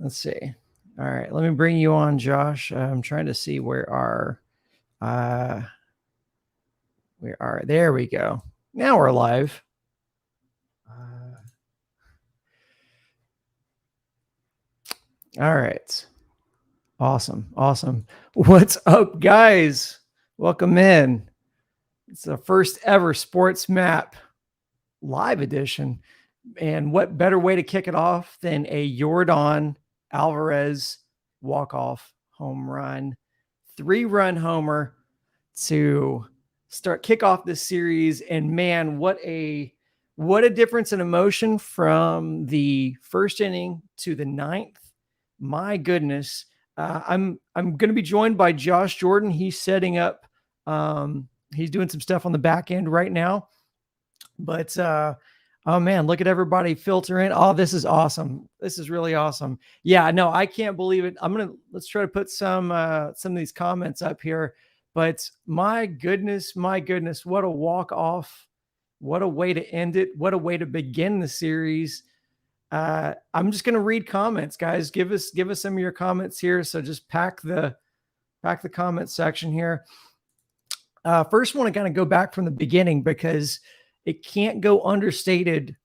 Let's see. All right, let me bring you on, Josh. I'm trying to see where there we go. Now we're live. All right. Awesome. What's up, guys? Welcome in. It's the first ever Sports Map live edition. And what better way to kick it off than a Yordan Alvarez walk-off home run, 3-run homer to kick off this series. And man, what a difference in emotion from the first inning to the ninth. My goodness. I'm going to be joined by Josh Jordan. He's setting up. He's doing some stuff on the back end right now. But oh man, look at everybody filter in. Oh, this is awesome. This is really awesome. Yeah, no, I can't believe it. Let's try to put some of these comments up here. But my goodness, what a walk off. What a way to end it. What a way to begin the series. I'm just going to read comments, guys. Give us some of your comments here. So just pack the comment section here. First, want to kind of go back from the beginning because it can't go understated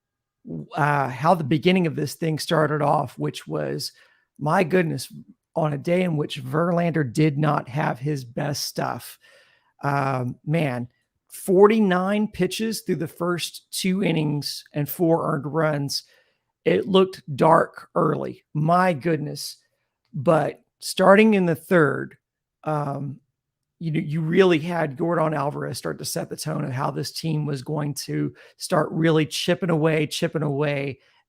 how the beginning of this thing started off, which was, my goodness, on a day in which Verlander did not have his best stuff. Man, 49 pitches through the first 2 innings and 4 earned runs. It looked dark early, my goodness. But starting in the third, you really had Yordan Alvarez start to set the tone of how this team was going to start really chipping away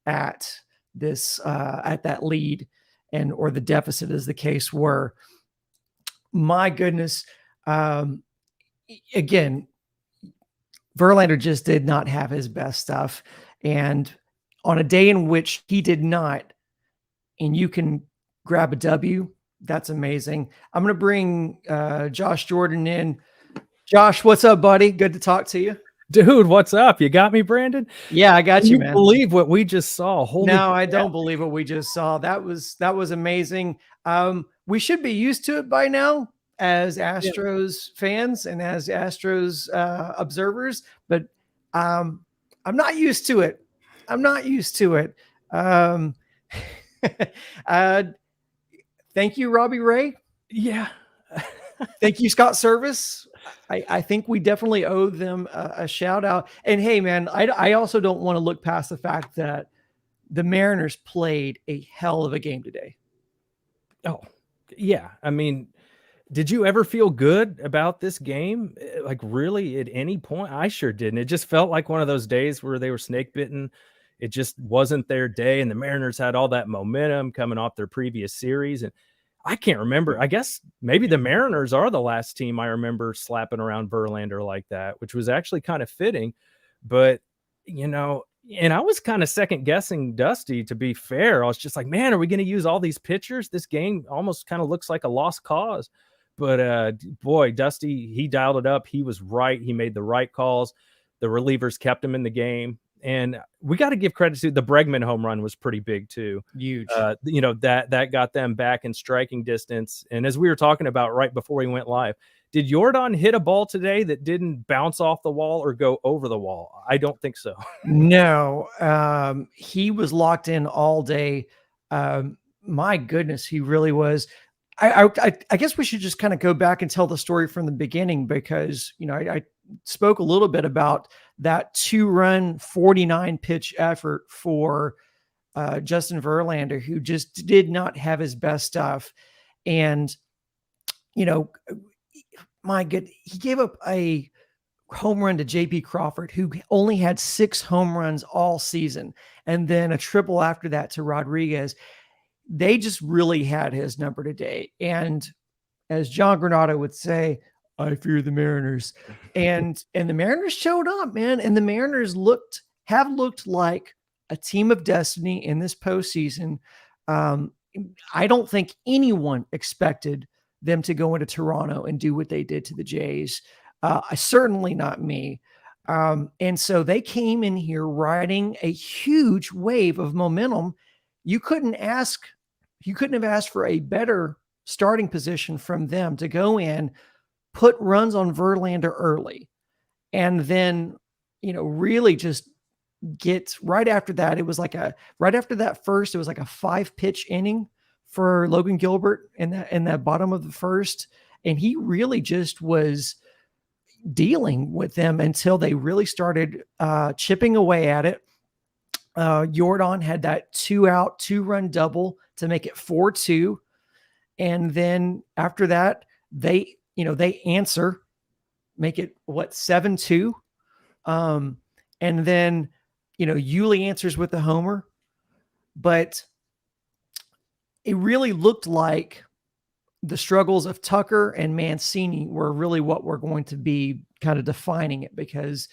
at this, at that lead or the deficit, as the case were. My goodness. Again, Verlander just did not have his best stuff. And on a day in which he did not, and you can grab a W, that's amazing. I'm going to bring Josh Jordan in. Josh, what's up, buddy? Good to talk to you. Dude, what's up? You got me, Brandon? Yeah, I got you, man. Believe what we just saw? No, I don't believe what we just saw. That was amazing. We should be used to it by now as Astros fans and as Astros observers, but I'm not used to it. Thank you, Robbie Ray. Yeah. Thank you, Scott Service. I think we definitely owe them a shout out. And hey, man, I also don't want to look past the fact that the Mariners played a hell of a game today. Oh, yeah. I mean, did you ever feel good about this game? Like, really, at any point? I sure didn't. It just felt like one of those days where they were snake bitten. It just wasn't their day, and the Mariners had all that momentum coming off their previous series. And I can't remember. I guess maybe the Mariners are the last team I remember slapping around Verlander like that, which was actually kind of fitting. But, and I was kind of second guessing Dusty, to be fair. I was just like, man, are we going to use all these pitchers? This game almost kind of looks like a lost cause. But boy, Dusty, he dialed it up. He was right. He made the right calls. The relievers kept him in the game. And we got to give credit to the Bregman home run was pretty big too. Huge. That got them back in striking distance. And as we were talking about right before we went live, did Yordan hit a ball today that didn't bounce off the wall or go over the wall? I don't think so. No, he was locked in all day. My goodness, he really was. I guess we should just kind of go back and tell the story from the beginning, because, I spoke a little bit about that 2-run 49 pitch effort for Justin Verlander, who just did not have his best stuff. And, my good, he gave up a home run to JP Crawford, who only had 6 home runs all season, and then a triple after that to Rodriguez. They just really had his number today. And as John Granado would say, I fear the Mariners. And the Mariners showed up, man. And the Mariners have looked like a team of destiny in this postseason. I don't think anyone expected them to go into Toronto and do what they did to the Jays. Certainly not me. And so they came in here riding a huge wave of momentum. You couldn't ask you couldn't have asked for a better starting position from them to go in, put runs on Verlander early, and then, really just get right after that. It was like right after that first, it was like a 5-pitch inning for Logan Gilbert in that bottom of the first. And he really just was dealing with them until they really started chipping away at it. Jordan had that 2-out, 2-run double to make it 4-2. And then after that, they answer, make it 7-2. And then, Yuli answers with the homer, but it really looked like the struggles of Tucker and Mancini were really what were going to be kind of defining it, because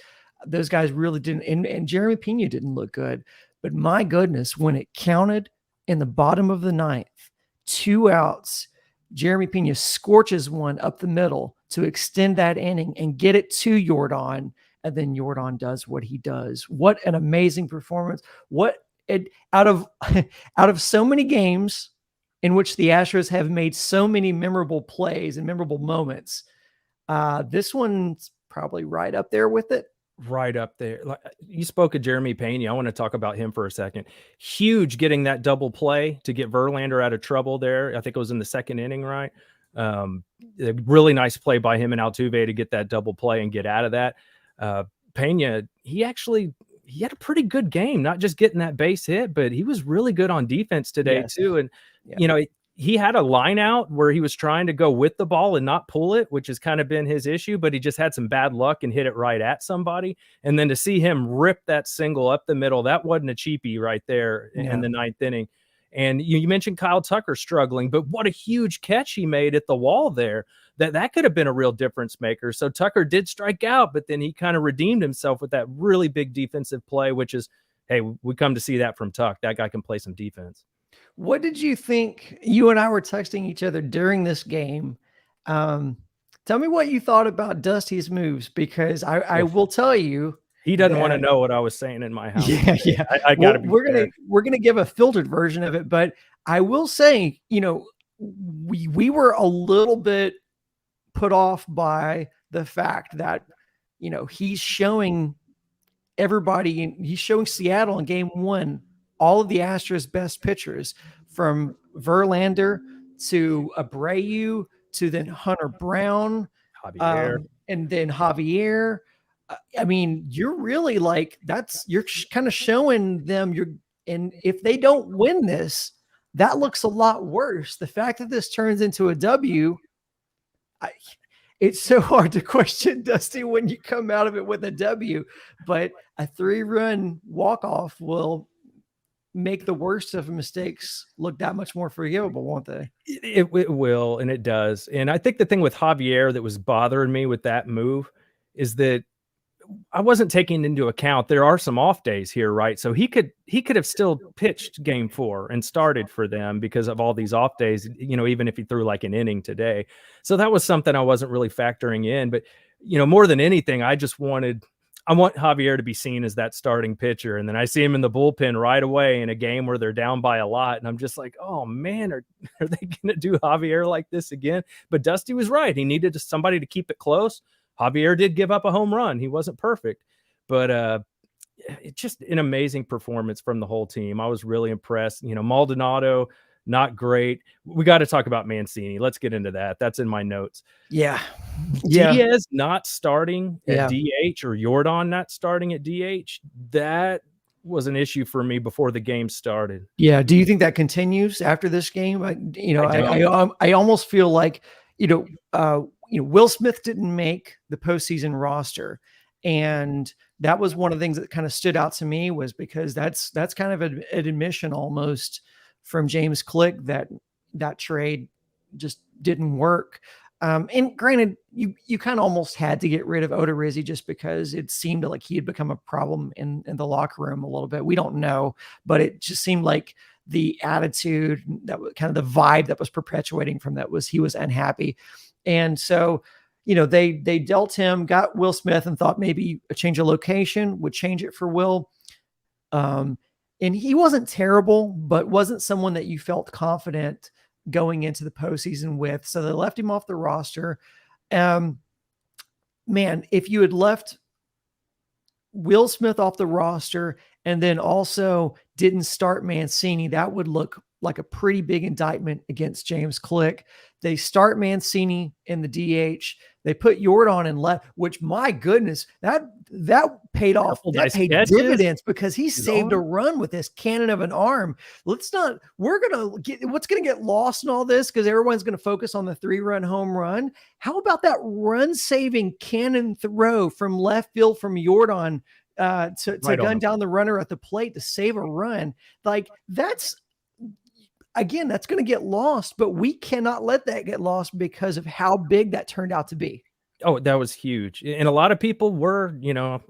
those guys really didn't, and Jeremy Pena didn't look good. But my goodness, when it counted in the bottom of the ninth, 2 outs, Jeremy Pena scorches one up the middle to extend that inning and get it to Jordan. And then Jordan does what he does. What an amazing performance. Out of so many games in which the Astros have made so many memorable plays and memorable moments, this one's probably right up there with it. Right up there. You spoke of Jeremy Pena. I want to talk about him for a second. Huge getting that double play to get Verlander out of trouble there. I think it was in the second inning, right? A really nice play by him and Altuve to get that double play and get out of that. Pena, he had a pretty good game, not just getting that base hit, but he was really good on defense today too. And, he had a line out where he was trying to go with the ball and not pull it, which has kind of been his issue, but he just had some bad luck and hit it right at somebody. And then to see him rip that single up the middle, that wasn't a cheapie right there in the ninth inning. And you mentioned Kyle Tucker struggling, but what a huge catch he made at the wall there. That could have been a real difference maker. So Tucker did strike out, but then he kind of redeemed himself with that really big defensive play, which is, hey, we come to see that from Tuck. That guy can play some defense. What did you think? You and I were texting each other during this game. Tell me what you thought about Dusty's moves, because I will tell you, he doesn't want to know what I was saying in my house. Yeah. I gotta be we're gonna give a filtered version of it, but I will say, we were a little bit put off by the fact that, he's showing everybody, he's showing Seattle in game 1 all of the Astros' best pitchers, from Verlander to Abreu to then Hunter Brown, and then Javier. I mean, you're really like, you're kind of showing them and if they don't win this, that looks a lot worse. The fact that this turns into a W, it's so hard to question, Dusty, when you come out of it with a W, but a 3-run walk-off will make the worst of mistakes look that much more forgivable, won't they? It will, and it does. And I think the thing with Javier that was bothering me with that move is that I wasn't taking into account there are some off days here, right? So he could have still pitched game 4 and started for them because of all these off days, even if he threw like an inning today. So that was something I wasn't really factoring in. But, more than anything, I want Javier to be seen as that starting pitcher. And then I see him in the bullpen right away in a game where they're down by a lot. And I'm just like, oh man, are they going to do Javier like this again? But Dusty was right. He needed somebody to keep it close. Javier did give up a home run. He wasn't perfect, but it's just an amazing performance from the whole team. I was really impressed. Maldonado, not great. We got to talk about Mancini. Let's get into that. That's in my notes. Yeah. Diaz not starting at DH, or Jordan not starting at DH. That was an issue for me before the game started. Yeah. Do you think that continues after this game? I almost feel like, Will Smith didn't make the postseason roster. And that was one of the things that kind of stood out to me, was because that's kind of an admission almost from James Click that trade just didn't work. And granted, you kind of almost had to get rid of Odorizzi just because it seemed like he had become a problem in the locker room a little bit. We don't know, but it just seemed like the attitude, that was kind of the vibe that was perpetuating from that, was he was unhappy. And so, they dealt him, got Will Smith, and thought maybe a change of location would change it for Will. and he wasn't terrible, but wasn't someone that you felt confident going into the postseason with. So they left him off the roster. Man, if you had left Will Smith off the roster and then also didn't start Mancini, that would look like a pretty big indictment against James Click. They start Mancini in the DH. They put Yordan in left, which, my goodness, that paid off. That paid dividends because he saved a run with this cannon of an arm. What's going to get lost in all this, because everyone's going to focus on the 3-run home run. How about that run-saving cannon throw from left field from Yordan to gun down the runner at the plate to save a run? Like, that's going to get lost, but we cannot let that get lost because of how big that turned out to be. Oh, that was huge. And a lot of people were,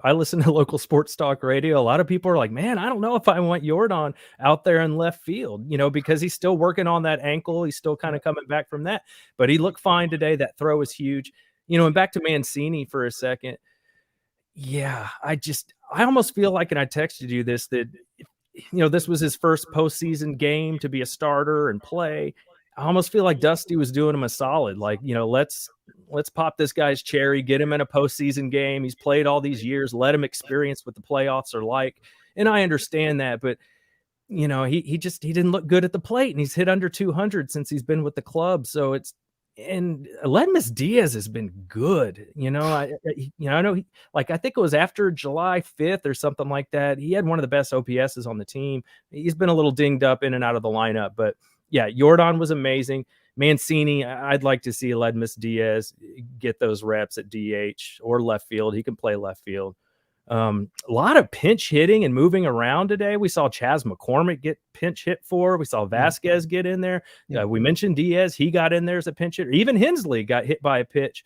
I listen to local sports talk radio. A lot of people are like, man, I don't know if I want Yordan out there in left field, because he's still working on that ankle. He's still kind of coming back from that, but he looked fine today. That throw was huge, and back to Mancini for a second. Yeah, I almost feel like, and I texted you this, that this was his first postseason game to be a starter and play. I almost feel like Dusty was doing him a solid. Like, let's pop this guy's cherry, get him in a postseason game. He's played all these years, let him experience what the playoffs are like. And I understand that, but he didn't look good at the plate, and he's hit under 200 since he's been with the club. So and Aledmys Diaz has been good. I know I think it was after July 5th or something like that. He had one of the best OPSs on the team. He's been a little dinged up in and out of the lineup, but yeah, Yordan was amazing. Mancini, I'd like to see Aledmys Diaz get those reps at DH or left field. He can play left field. A lot of pinch hitting and moving around today. We saw Chas McCormick get pinch hit for. We saw Vasquez get in there. We mentioned Diaz. He got in there as a pinch hitter. Even Hensley got hit by a pitch.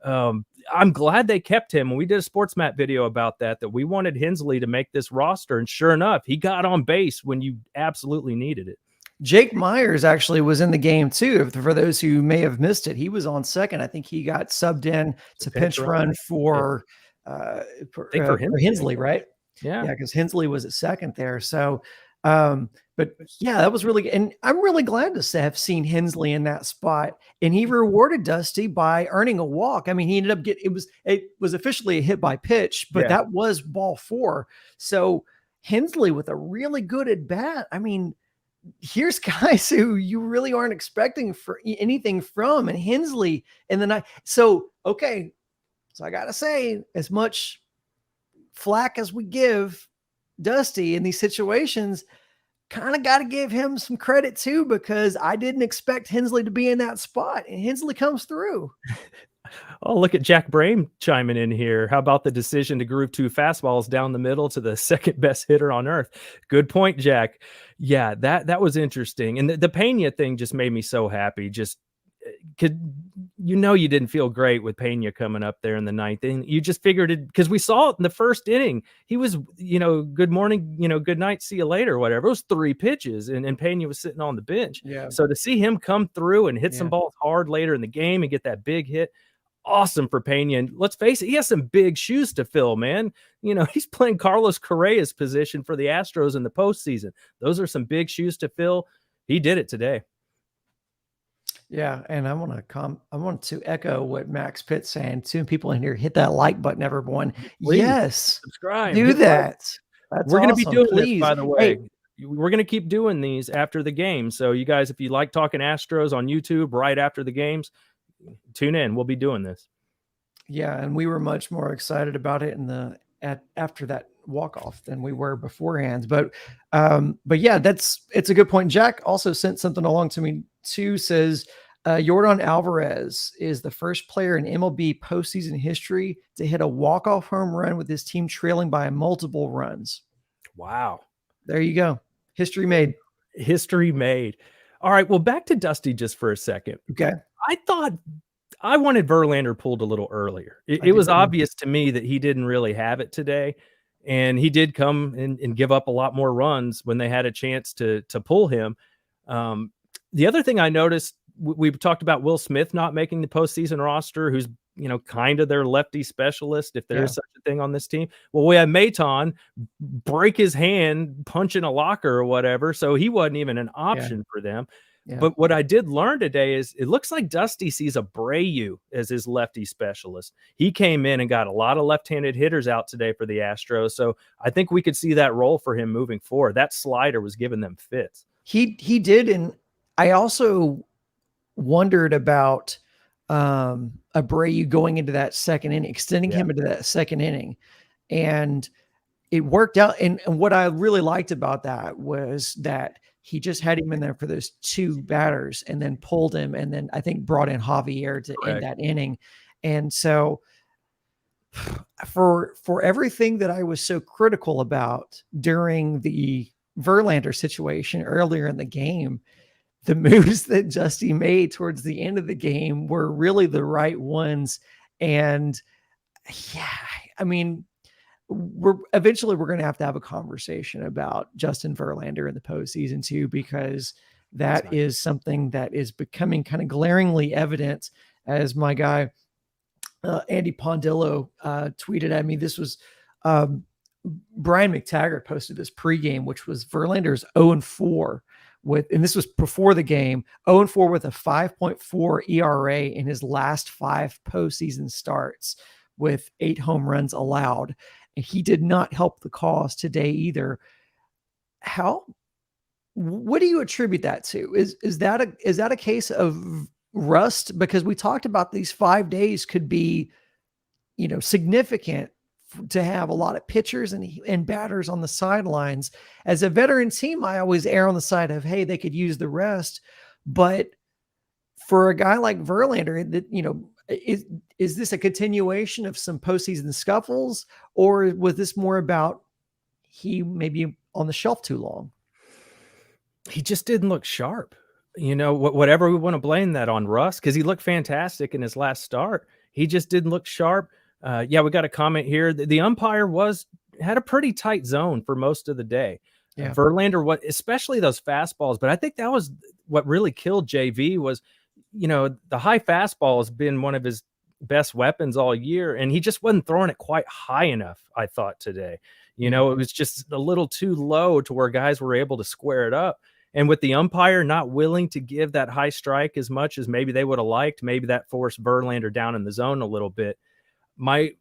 I'm glad they kept him. When we did a Sports Map video about that we wanted Hensley to make this roster. And sure enough, he got on base when you absolutely needed it. Jake Myers actually was in the game too. For those who may have missed it, he was on second. I think he got subbed in to pinch run for Hensley, right? Yeah, because Hensley was at second there. So, but yeah, that was really good. And I'm really glad to have seen Hensley in that spot. And he rewarded Dusty by earning a walk. I mean, he ended up it was officially a hit by pitch, but that was ball 4. So Hensley with a really good at bat. I mean, here's guys who you really aren't expecting for anything from, and Hensley in the night. So, okay. So I got to say, as much flack as we give Dusty in these situations, kind of got to give him some credit too, because I didn't expect Hensley to be in that spot, and Hensley comes through. Oh, look at Jack Brame chiming in here. How about the decision to groove 2 fastballs down the middle to the second best hitter on earth? Good point, Jack. Yeah, that was interesting. And the Pena thing just made me so happy. Just you didn't feel great with Pena coming up there in the 9th, and you just figured it, because we saw it in the first inning. He was, good morning, good night, see you later, whatever. It was 3 pitches, and Pena was sitting on the bench. Yeah. So to see him come through and hit some balls hard later in the game and get that big hit, awesome for Pena. And let's face it, he has some big shoes to fill, man. He's playing Carlos Correa's position for the Astros in the postseason. Those are some big shoes to fill. He did it today. Yeah, and I want to echo what Max Pitt's saying. 2 people in here, hit that like button, everyone. Please, yes, subscribe. Do that. That's We're going to be doing this, by the way. We're going to keep doing these after the game. So you guys, if you like talking Astros on YouTube right after the games, tune in. We'll be doing this. Yeah, and we were much more excited about it after that walk-off than we were beforehand. But yeah, it's a good point. Jack also sent something along to me too. Says Yordan Alvarez is the first player in MLB postseason history to hit a walk-off home run with his team trailing by multiple runs. Wow. There you go. History made. History made. All right. Well, back to Dusty just for a second. Okay. I thought I wanted Verlander pulled a little earlier. It was obvious to me that he didn't really have it today. And he did come and give up a lot more runs when they had a chance to pull him. The other thing I noticed, we've talked about Will Smith not making the postseason roster, who's kind of their lefty specialist, if there is Yeah. such a thing on this team. Well, we had Maton break his hand punching a locker or whatever, so he wasn't even an Yeah. option for them. Yeah. But what I did learn today is it looks like Dusty sees Abreu as his lefty specialist. He came in and got a lot of left-handed hitters out today for the Astros, so I think we could see that role for him moving forward. That slider was giving them fits. He did, and I also wondered about Abreu going into that second inning, extending him into that second inning, and it worked out. And what I really liked about that was that he just had him in there for those two batters and then pulled him, and then I think brought in Javier to end that inning. And so for everything that I was so critical about during the Verlander situation earlier in the game, the moves that Justy made towards the end of the game were really the right ones. And yeah, I mean, we're going to have a conversation about Justin Verlander in the postseason too, because that is something that is becoming kind of glaringly evident, as my guy, Andy Pondillo tweeted at me. This was Brian McTaggart posted this pregame, which was Verlander's 0-4 with, and this was before the game, 0-4 with a 5.4 ERA in his last 5 postseason starts with 8 home runs allowed. And he did not help the cause today either. What do you attribute that to? Is that a case of rust? Because we talked about these 5 days could be, significant to have a lot of pitchers and batters on the sidelines. As a veteran team, I always err on the side of, hey, they could use the rest. But for a guy like Verlander, that, is this a continuation of some postseason scuffles, or was this more about he maybe on the shelf too long? He just didn't look sharp. Whatever we want to blame that on, Russ, because he looked fantastic in his last start. He just didn't look sharp. We got a comment here. The umpire had a pretty tight zone for most of the day. Yeah. Verlander, especially those fastballs, but I think that was what really killed JV was, the high fastball has been one of his best weapons all year, and he just wasn't throwing it quite high enough, I thought, today. It was just a little too low to where guys were able to square it up. And with the umpire not willing to give that high strike as much as maybe they would have liked, maybe that forced Verlander down in the zone a little bit. My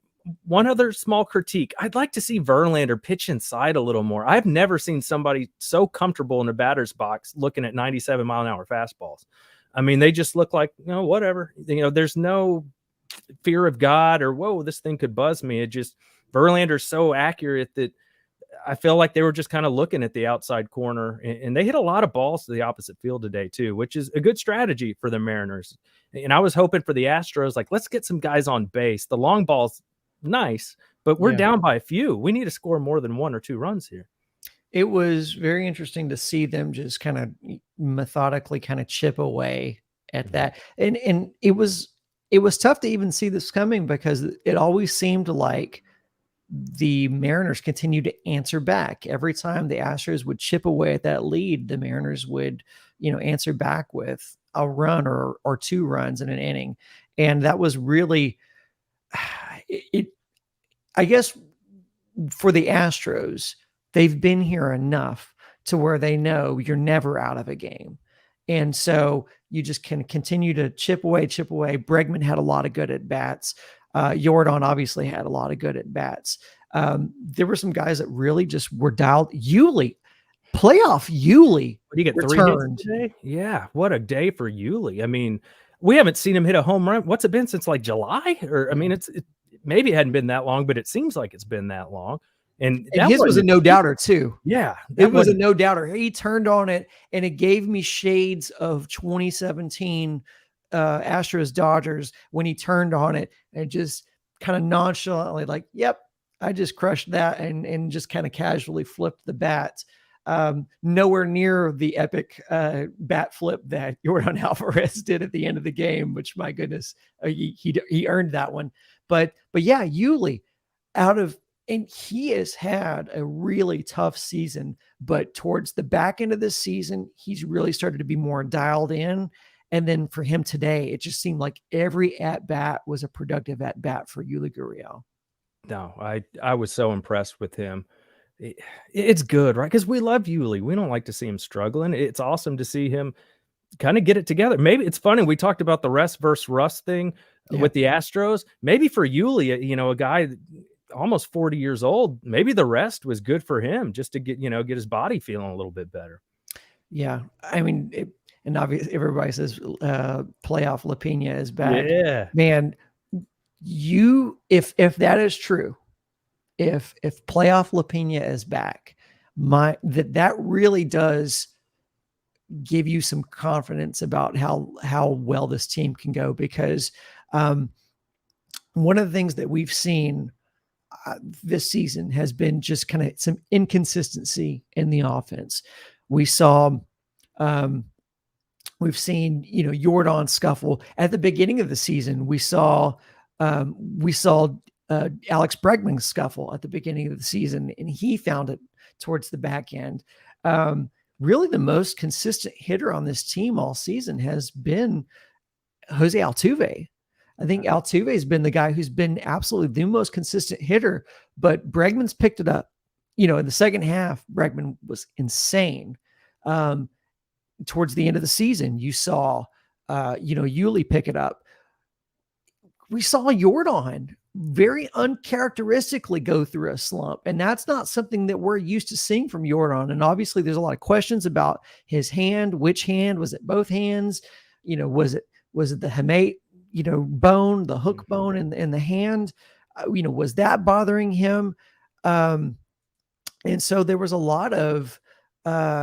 one other small critique, I'd like to see Verlander pitch inside a little more. I've never seen somebody so comfortable in a batter's box looking at 97-mile-an-hour fastballs. I mean, they just look like, whatever. There's no fear of God or, whoa, this thing could buzz me. It just, Verlander's so accurate that I feel like they were just kind of looking at the outside corner, and they hit a lot of balls to the opposite field today too, which is a good strategy for the Mariners. And I was hoping for the Astros, like, let's get some guys on base. The long ball's nice, but we're down by a few. We need to score more than 1 or 2 runs here. It was very interesting to see them just kind of methodically kind of chip away at that. And it was tough to even see this coming, because it always seemed like the Mariners continued to answer back. Every time the Astros would chip away at that lead, the Mariners would, answer back with a run or 2 runs in an inning. And that was really I guess for the Astros, they've been here enough to where they know you're never out of a game. And so you just can continue to chip away. Bregman had a lot of good at bats. Jordan obviously had a lot of good at bats. There were some guys that really just were dialed. Playoff Yuli. What do you get, 3 hits today? Yeah, what a day for Yuli. I mean, we haven't seen him hit a home run. What's it been since like July? Or I mean, maybe it hadn't been that long, but it seems like it's been that long. And his was a no doubter too. Yeah, it was a no doubter. He turned on it, and it gave me shades of 2017 Astros Dodgers when he turned on it and just kind of nonchalantly, like, yep, I just crushed that, and just kind of casually flipped the bat. Nowhere near the epic bat flip that Jordan Alvarez did at the end of the game, which, my goodness, he earned that one. But yeah, Yuli and he has had a really tough season, but towards the back end of this season, he's really started to be more dialed in. And then for him today, it just seemed like every at bat was a productive at bat for Yuli Gurriel. No, I was so impressed with him. It's good, right? Because we love Yuli. We don't like to see him struggling. It's awesome to see him kind of get it together. Maybe it's funny. We talked about the rest versus rust thing with the Astros. Maybe for Yuli, a guy almost 40 years old, maybe the rest was good for him just to get his body feeling a little bit better. Yeah. I mean, and obviously everybody says playoff LaPena is back. Yeah. Man, if that is true, if playoff LaPena is back, that really does give you some confidence about how well this team can go, because one of the things that we've seen this season has been just kind of some inconsistency in the offense. We've seen, Yordan scuffle at the beginning of the season. We saw Alex Bregman scuffle at the beginning of the season, and he found it towards the back end. Really the most consistent hitter on this team all season has been Jose Altuve. I think Altuve has been the guy who's been absolutely the most consistent hitter, but Bregman's picked it up. In the second half, Bregman was insane. Towards the end of the season, you saw, Yuli pick it up. We saw Yordan very uncharacteristically go through a slump, and that's not something that we're used to seeing from Yordan. And obviously there's a lot of questions about his hand. Which hand? Was it both hands? Was it the hamate, bone, the hook bone in the hand? Was that bothering him? And so there was a lot of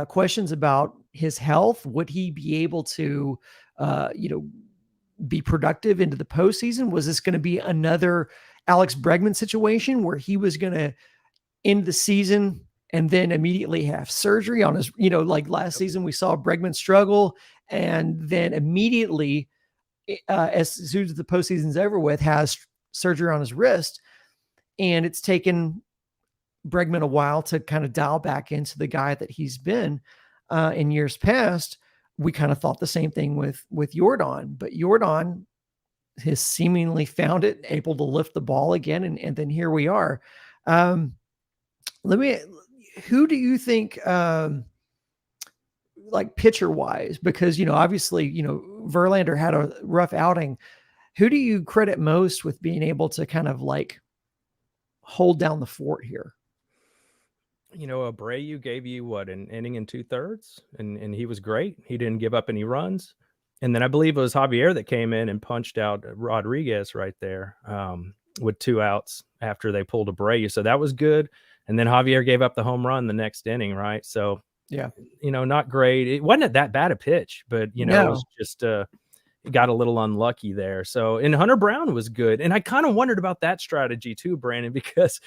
questions about his health. Would he be able to, be productive into the postseason? Was this going to be another Alex Bregman situation where he was going to end the season and then immediately have surgery on his, like last season we saw Bregman struggle, and then immediately, as soon as the postseason's over with, has surgery on his wrist. And it's taken Bregman a while to kind of dial back into the guy that he's been in years past. We kind of thought the same thing with Yordan, but Yordan has seemingly found it, able to lift the ball again. And then here we are. Who do you think, like pitcher wise, because, obviously, Verlander had a rough outing. Who do you credit most with being able to kind of like hold down the fort here? Abreu gave you an inning and 2/3, and he was great. He didn't give up any runs. And then I believe it was Javier that came in and punched out Rodriguez right there with 2 outs after they pulled Abreu. So that was good. And then Javier gave up the home run the next inning, right? So, yeah, not great. It wasn't that bad a pitch, but, it was just it got a little unlucky there. So, and Hunter Brown was good. And I kind of wondered about that strategy too, Brandon, because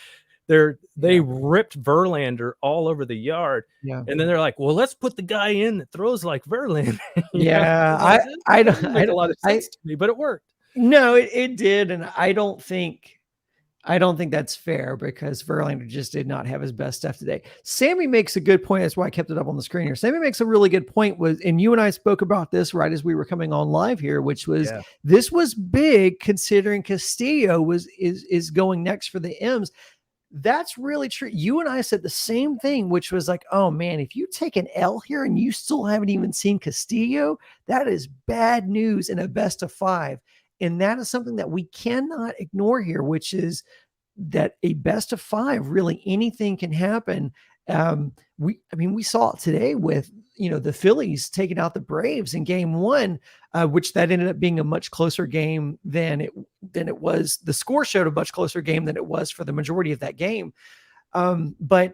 they ripped Verlander all over the yard. Yeah. And then they're like, well, let's put the guy in that throws like Verlander. Yeah. I don't make a lot of sense to me, but it worked. No, it did. And I don't think that's fair, because Verlander just did not have his best stuff today. Sammy makes a good point. That's why I kept it up on the screen here. Sammy makes a really good point, and you and I spoke about this right as we were coming on live here, which was this was big considering Castillo is going next for the M's. That's really true. You and I said the same thing, which was like, oh man, if you take an L here and you still haven't even seen Castillo, that is bad news in a best of 5. And that is something that we cannot ignore here, which is that a best of 5, really anything can happen. We saw it today with, the Phillies taking out the Braves in game 1, which that ended up being a much closer game than it was. The score showed a much closer game than it was for the majority of that game. But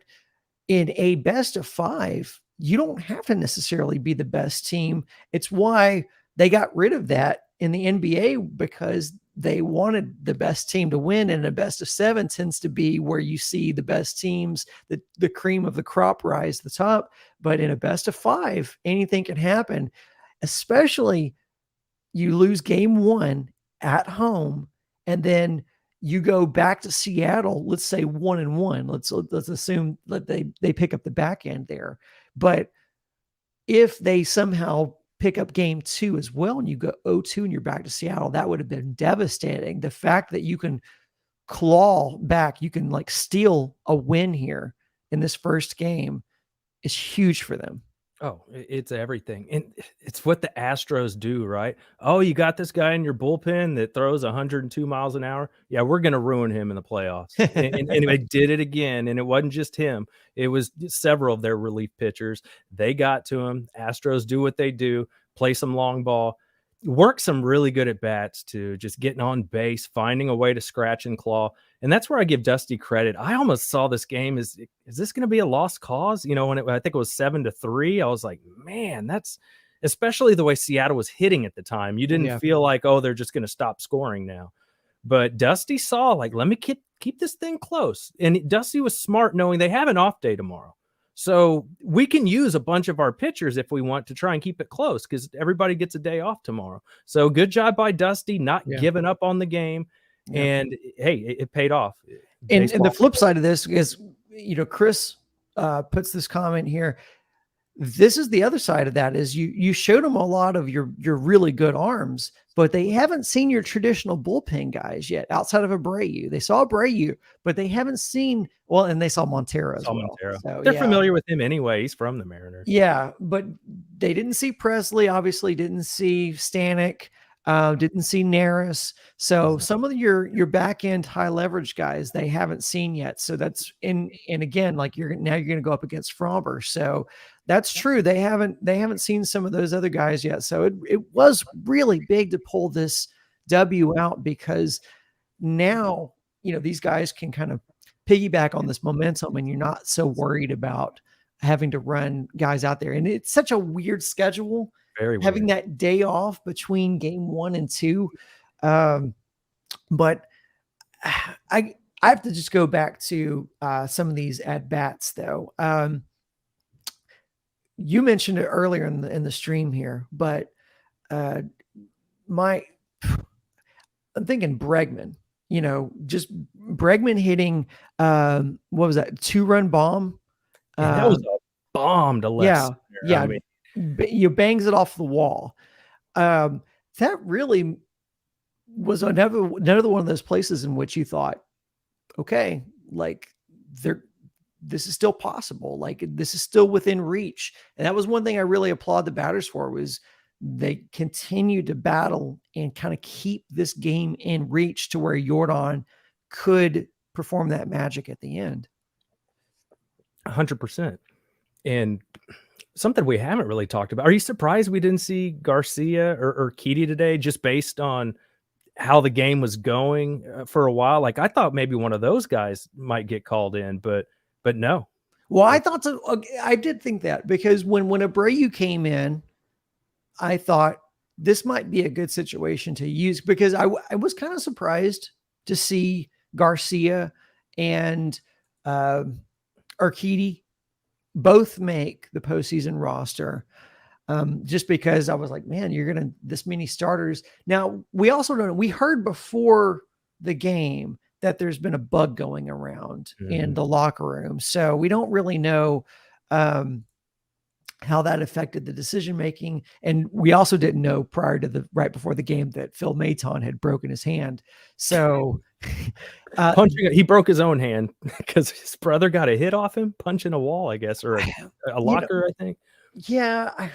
in a best of 5, you don't have to necessarily be the best team. It's why they got rid of that in the NBA, because they wanted the best team to win, and a best of 7 tends to be where you see the best teams, the cream of the crop rise to the top. But in a best of 5, anything can happen, especially you lose game 1 at home, and then you go back to Seattle, let's say 1-1. Let's assume that they pick up the back end there. But if they somehow pick up game 2 as well, and you go 0-2 and you're back to Seattle, that would have been devastating. The fact that you can claw back, you can like steal a win here in this first game is huge for them. Oh, it's everything, and it's what the Astros do, right? "Oh, you got this guy in your bullpen that throws 102 miles an hour? Yeah, we're gonna ruin him in the playoffs." And they did it again, and it wasn't just him. It was several of their relief pitchers. They got to him. Astros do what they do, play some long ball, work some really good at bats to just getting on base, finding a way to scratch and claw. And that's where I give Dusty credit. I almost saw this game as, is this going to be a lost cause? You know, I think it was 7-3, I was like, man, that's especially the way Seattle was hitting at the time. You didn't feel like, oh, they're just going to stop scoring now. But Dusty saw, like, let me keep this thing close. And Dusty was smart, knowing they have an off day tomorrow. So we can use a bunch of our pitchers if we want to try and keep it close, because everybody gets a day off tomorrow. So good job by Dusty, not giving up on the game. Yeah. And hey, it paid off. And the flip side of this is, you know, Chris puts this comment here. This is the other side of that, is you showed them a lot of your really good arms, but they haven't seen your traditional bullpen guys yet outside of Abreu. They saw Abreu, but they haven't seen, well, and they saw Montero as well. So, they're familiar with him anyway. He's from the Mariners. Yeah, but they didn't see Presley, obviously didn't see Stanek, didn't see Neris. So some of your back end high leverage guys they haven't seen yet. So that's and again, like you're going to go up against Fromber. So that's true. They haven't seen some of those other guys yet. So it was really big to pull this W out, because now, you know, these guys can kind of piggyback on this momentum, and you're not so worried about having to run guys out there. And it's such a weird schedule. Very weird. Having that day off between game 1 and 2. But I have to just go back to some of these at bats though. You mentioned it earlier in the stream here, but I'm thinking Bregman, you know, just Bregman hitting, what was that? 2-run bomb. That was a bomb to left. Yeah. I mean, you bangs it off the wall. That really was another one of those places in which you thought, okay, like this is still possible. Like this is still within reach. And that was one thing I really applaud the batters for, was they continued to battle and kind of keep this game in reach to where Jordan could perform that magic at the end. 100%. And something we haven't really talked about. Are you surprised we didn't see Garcia or Urquidy today, just based on how the game was going for a while? Like I thought maybe one of those guys might get called in, but no. Well, I thought so. I did think that, because when Abreu came in, I thought this might be a good situation to use, because I was kind of surprised to see Garcia and Urquidy both make the postseason roster. Just because I was like, man, you're going to this many starters. Now, we also don't know. We heard before the game that there's been a bug going around in the locker room. So we don't really know how that affected the decision-making. And we also didn't know right before the game that Phil Maton had broken his hand. So he broke his own hand because his brother got a hit off him, punching a wall, I guess, or a locker, I think. Yeah.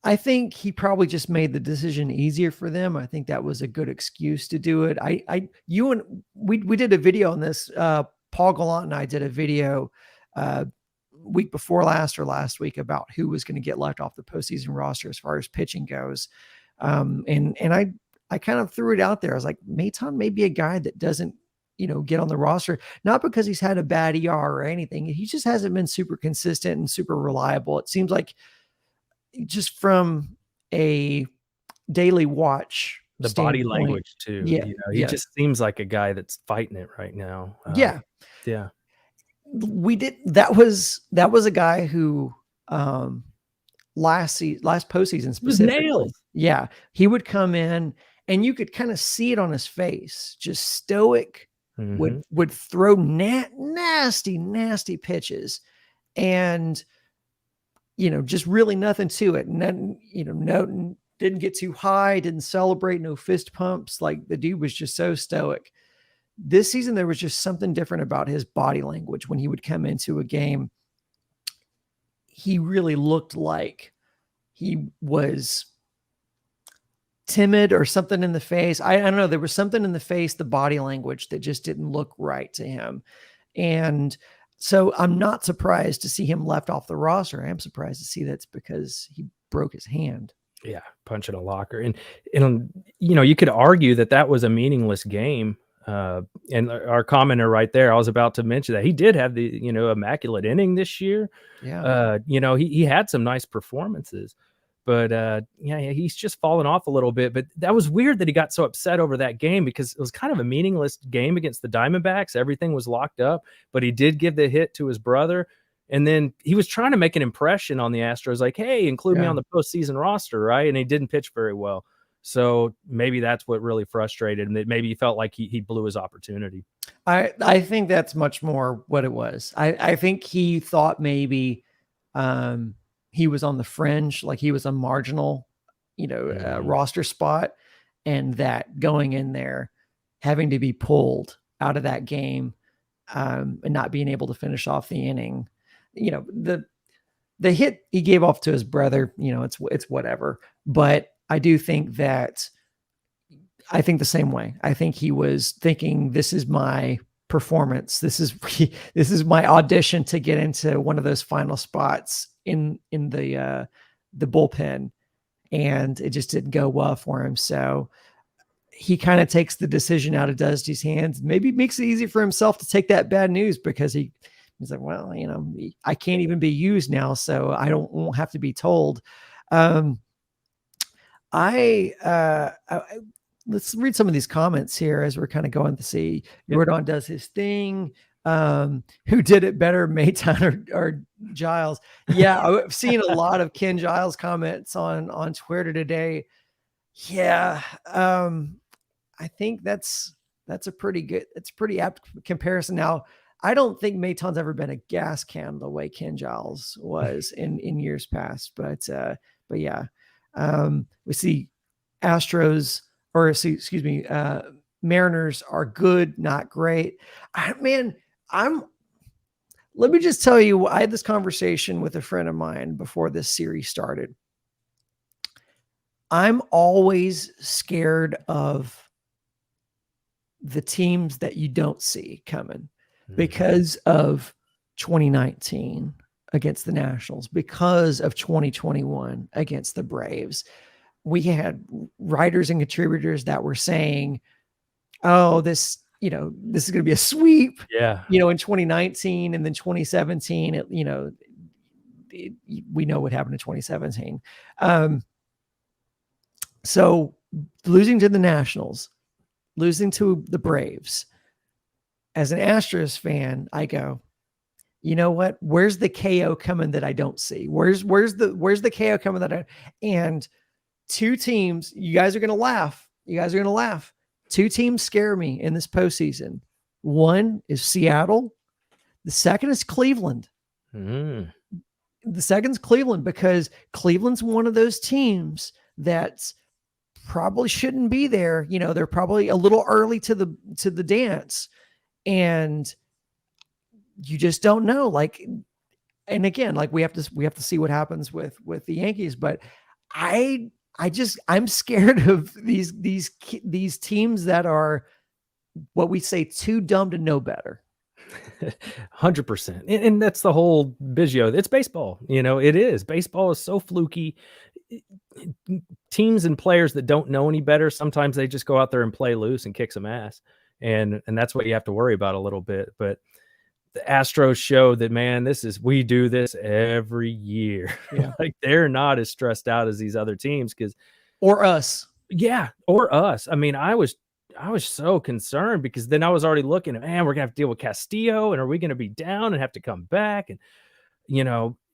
I think he probably just made the decision easier for them. I think that was a good excuse to do it. We did a video on this. Paul Gallant and I did a video week before last or last week about who was going to get left off the postseason roster as far as pitching goes. And I kind of threw it out there. I was like, Maton may be a guy that doesn't, get on the roster, not because he's had a bad ER or anything. He just hasn't been super consistent and super reliable. It seems like, just from a daily watch, the body language too. He just seems like a guy that's fighting it right now. Yeah. That was a guy who last postseason specifically, nailed. Yeah, he would come in and you could kind of see it on his face, just stoic. Would throw nasty pitches, and just really nothing to it. And then, no, didn't get too high, didn't celebrate, no fist pumps. Like the dude was just so stoic. This season, there was just something different about his body language when he would come into a game. He really looked like he was timid or something in the face. I don't know. There was something in the face, the body language that just didn't look right to him. And so I'm not surprised to see him left off the roster. I am surprised to see that's because he broke his hand. Yeah, punching a locker. And you could argue that was a meaningless game. And our commenter right there, I was about to mention that he did have the, immaculate inning this year. Yeah. He had some nice performances, but he's just fallen off a little bit. But that was weird that he got so upset over that game, because it was kind of a meaningless game against the Diamondbacks. Everything was locked up, but he did give the hit to his brother. And then he was trying to make an impression on the Astros, like, hey, include me on the postseason roster, right? And he didn't pitch very well. So maybe that's what really frustrated him. That maybe he felt like he blew his opportunity. I think that's much more what it was. I think he thought maybe he was on the fringe, like he was a marginal, roster spot, and that going in there, having to be pulled out of that game, and not being able to finish off the inning, the hit he gave off to his brother, it's whatever. But I do think that I think the same way. I think he was thinking, this is my performance. This is my audition to get into one of those final spots in the bullpen. And it just didn't go well for him. So he kind of takes the decision out of Dusty's hands, maybe makes it easy for himself to take that bad news, because he's like, well, I can't even be used now, so I won't have to be told. Let's read some of these comments here as we're kind of going to see. Jordan does his thing. Who did it better, Mayton or Giles? Yeah, I've seen a lot of Ken Giles comments on Twitter today. Yeah, I think that's a pretty apt comparison. Now, I don't think Mayton's ever been a gas can the way Ken Giles was in years past, but yeah. We see Mariners are good, not great. Let me just tell you, I had this conversation with a friend of mine before this series started. I'm always scared of the teams that you don't see coming because of 2019 against the Nationals, because of 2021 against the Braves. We had writers and contributors that were saying, oh, this is going to be a sweep, in 2019, and then 2017, we know what happened in 2017. So losing to the Nationals, losing to the Braves, as an Astros fan, I go, you know what? Where's the KO coming that I don't see? Where's the KO coming that and two teams, you guys are going to laugh. Two teams scare me in this postseason. One is Seattle. The second is Cleveland. The second's Cleveland, because Cleveland's one of those teams that probably shouldn't be there. They're probably a little early to the dance, and you just don't know. And again, we have to see what happens with the Yankees, but I'm scared of these teams that are what we say too dumb to know better. 100%. And that's the whole Biggio. It's baseball. It is. Baseball is so fluky. Teams and players that don't know any better, sometimes they just go out there and play loose and kick some ass. And that's what you have to worry about a little bit. But the Astros show that, man, we do this every year. Yeah. They're not as stressed out as these other teams, or us. Yeah. Or us. I mean, I was so concerned, because then I was already looking at, man, we're gonna have to deal with Castillo, and are we going to be down and have to come back? And,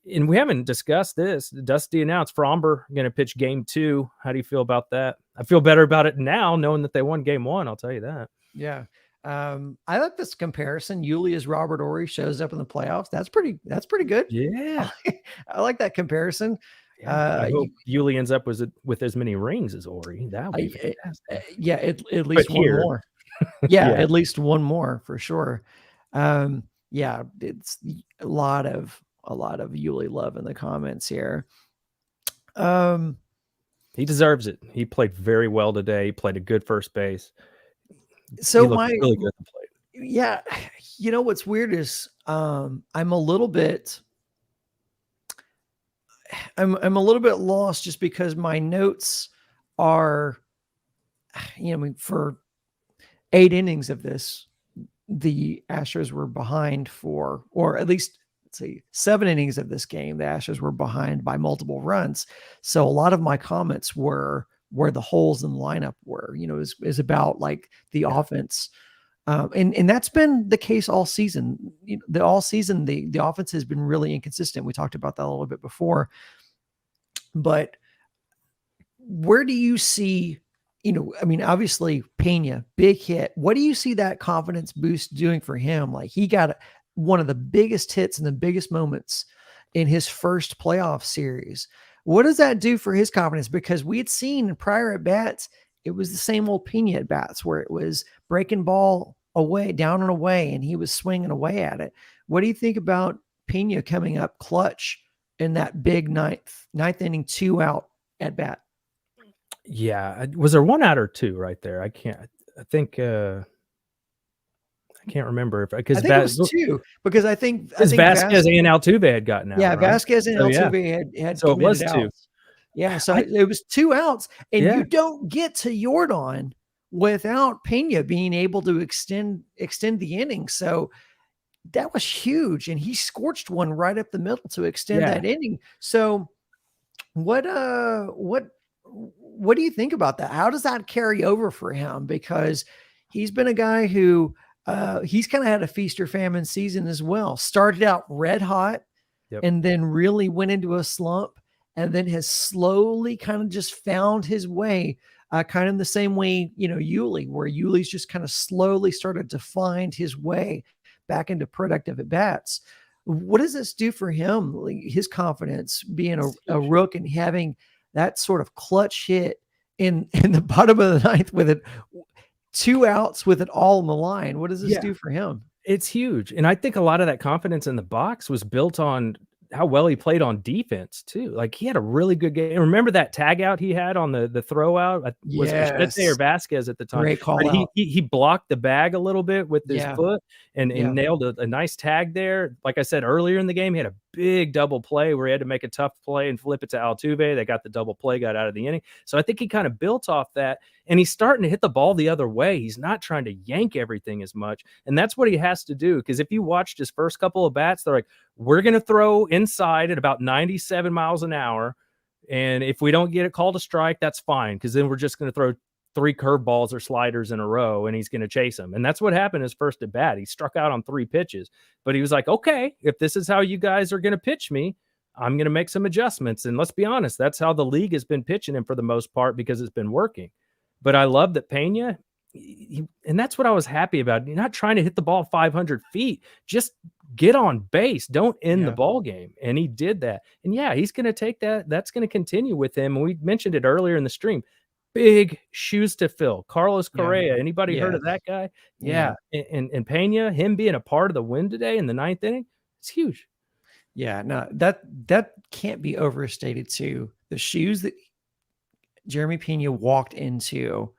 and we haven't discussed this. Dusty announced Fromber going to pitch game 2. How do you feel about that? I feel better about it now, knowing that they won game 1. I'll tell you that. Yeah. I like this comparison. Yuli as Robert Ory shows up in the playoffs. That's pretty good. Yeah. I like that comparison. Yeah. I hope Yuli ends up with as many rings as Ori. That would be fantastic. Yeah, at But least one here, more. Yeah, yeah. at least one more for sure. Yeah, it's a lot of Yuli love in the comments here. He deserves it. He played very well today. He played a good first base. So he looked really good at the plate. Yeah, you know what's weird is I'm a little bit lost just because my notes are, for 8 innings of this, the Astros were behind or at least let's see, 7 innings of this game, the Astros were behind by multiple runs. So a lot of my comments were where the holes in the lineup were, is about like the offense. And that's been the case all season. The offense has been really inconsistent. We talked about that a little bit before. But where do you see, obviously Pena, big hit. What do you see that confidence boost doing for him? Like he got one of the biggest hits and the biggest moments in his first playoff series. What does that do for his confidence? Because we had seen prior at bats, it was the same old Pena at bats where it was breaking ball away, down and away, and he was swinging away at it. What do you think about Pena coming up clutch in that big ninth inning 2 out at bat? Yeah. Was there 1 out or 2 right there? I think I can't remember because it was 2 because I think Vasquez and Altuve had gotten out. Yeah, right? Vasquez and Altuve had so it was 2 outs. Yeah, so it was 2 outs, and you don't get to Yordan without Pena being able to extend the inning. So that was huge, and he scorched one right up the middle to extend that inning. So what do you think about that? How does that carry over for him? Because he's been a guy who he's kind of had a feast or famine season as well. Started out red hot and then really went into a slump and then has slowly kind of just found his way, kind of in the same way, Yuli, where Yuli's just kind of slowly started to find his way back into productive at bats. What does this do for him? Like his confidence being a rook and having that sort of clutch hit in the bottom of the ninth with it 2 outs with it all on the line. What does this do for him? It's huge. And I think a lot of that confidence in the box was built on how well he played on defense too. Like he had a really good game. Remember that tag out he had on the throw out? Was it Schmidt or Vasquez at the time? Great call out. He blocked the bag a little bit with his foot and nailed a nice tag there. Like I said earlier in the game, he had a big double play where he had to make a tough play and flip it to Altuve. They got the double play, got out of the inning. So I think he kind of built off that, and he's starting to hit the ball the other way. He's not trying to yank everything as much, and that's what he has to do. Because if you watched his first couple of bats, they're like, we're going to throw inside at about 97 miles an hour, and if we don't get it called a strike, that's fine, because then we're just going to throw 3 curveballs or sliders in a row, and he's going to chase them. And that's what happened his first at bat. He struck out on 3 pitches, but he was like, okay, if this is how you guys are going to pitch me, I'm going to make some adjustments. And let's be honest, that's how the league has been pitching him for the most part, because it's been working. But I love that Pena, and that's what I was happy about. You're not trying to hit the ball 500 feet. Just get on base. Don't end the ball game. And he did that. And he's going to take that. That's going to continue with him. And we mentioned it earlier in the stream. Big shoes to fill. Carlos Correa. Anybody heard of that guy? Yeah. And Pena, him being a part of the win today in the 9th inning, it's huge. Yeah, no, that can't be overstated too. The shoes that Jeremy Pena walked into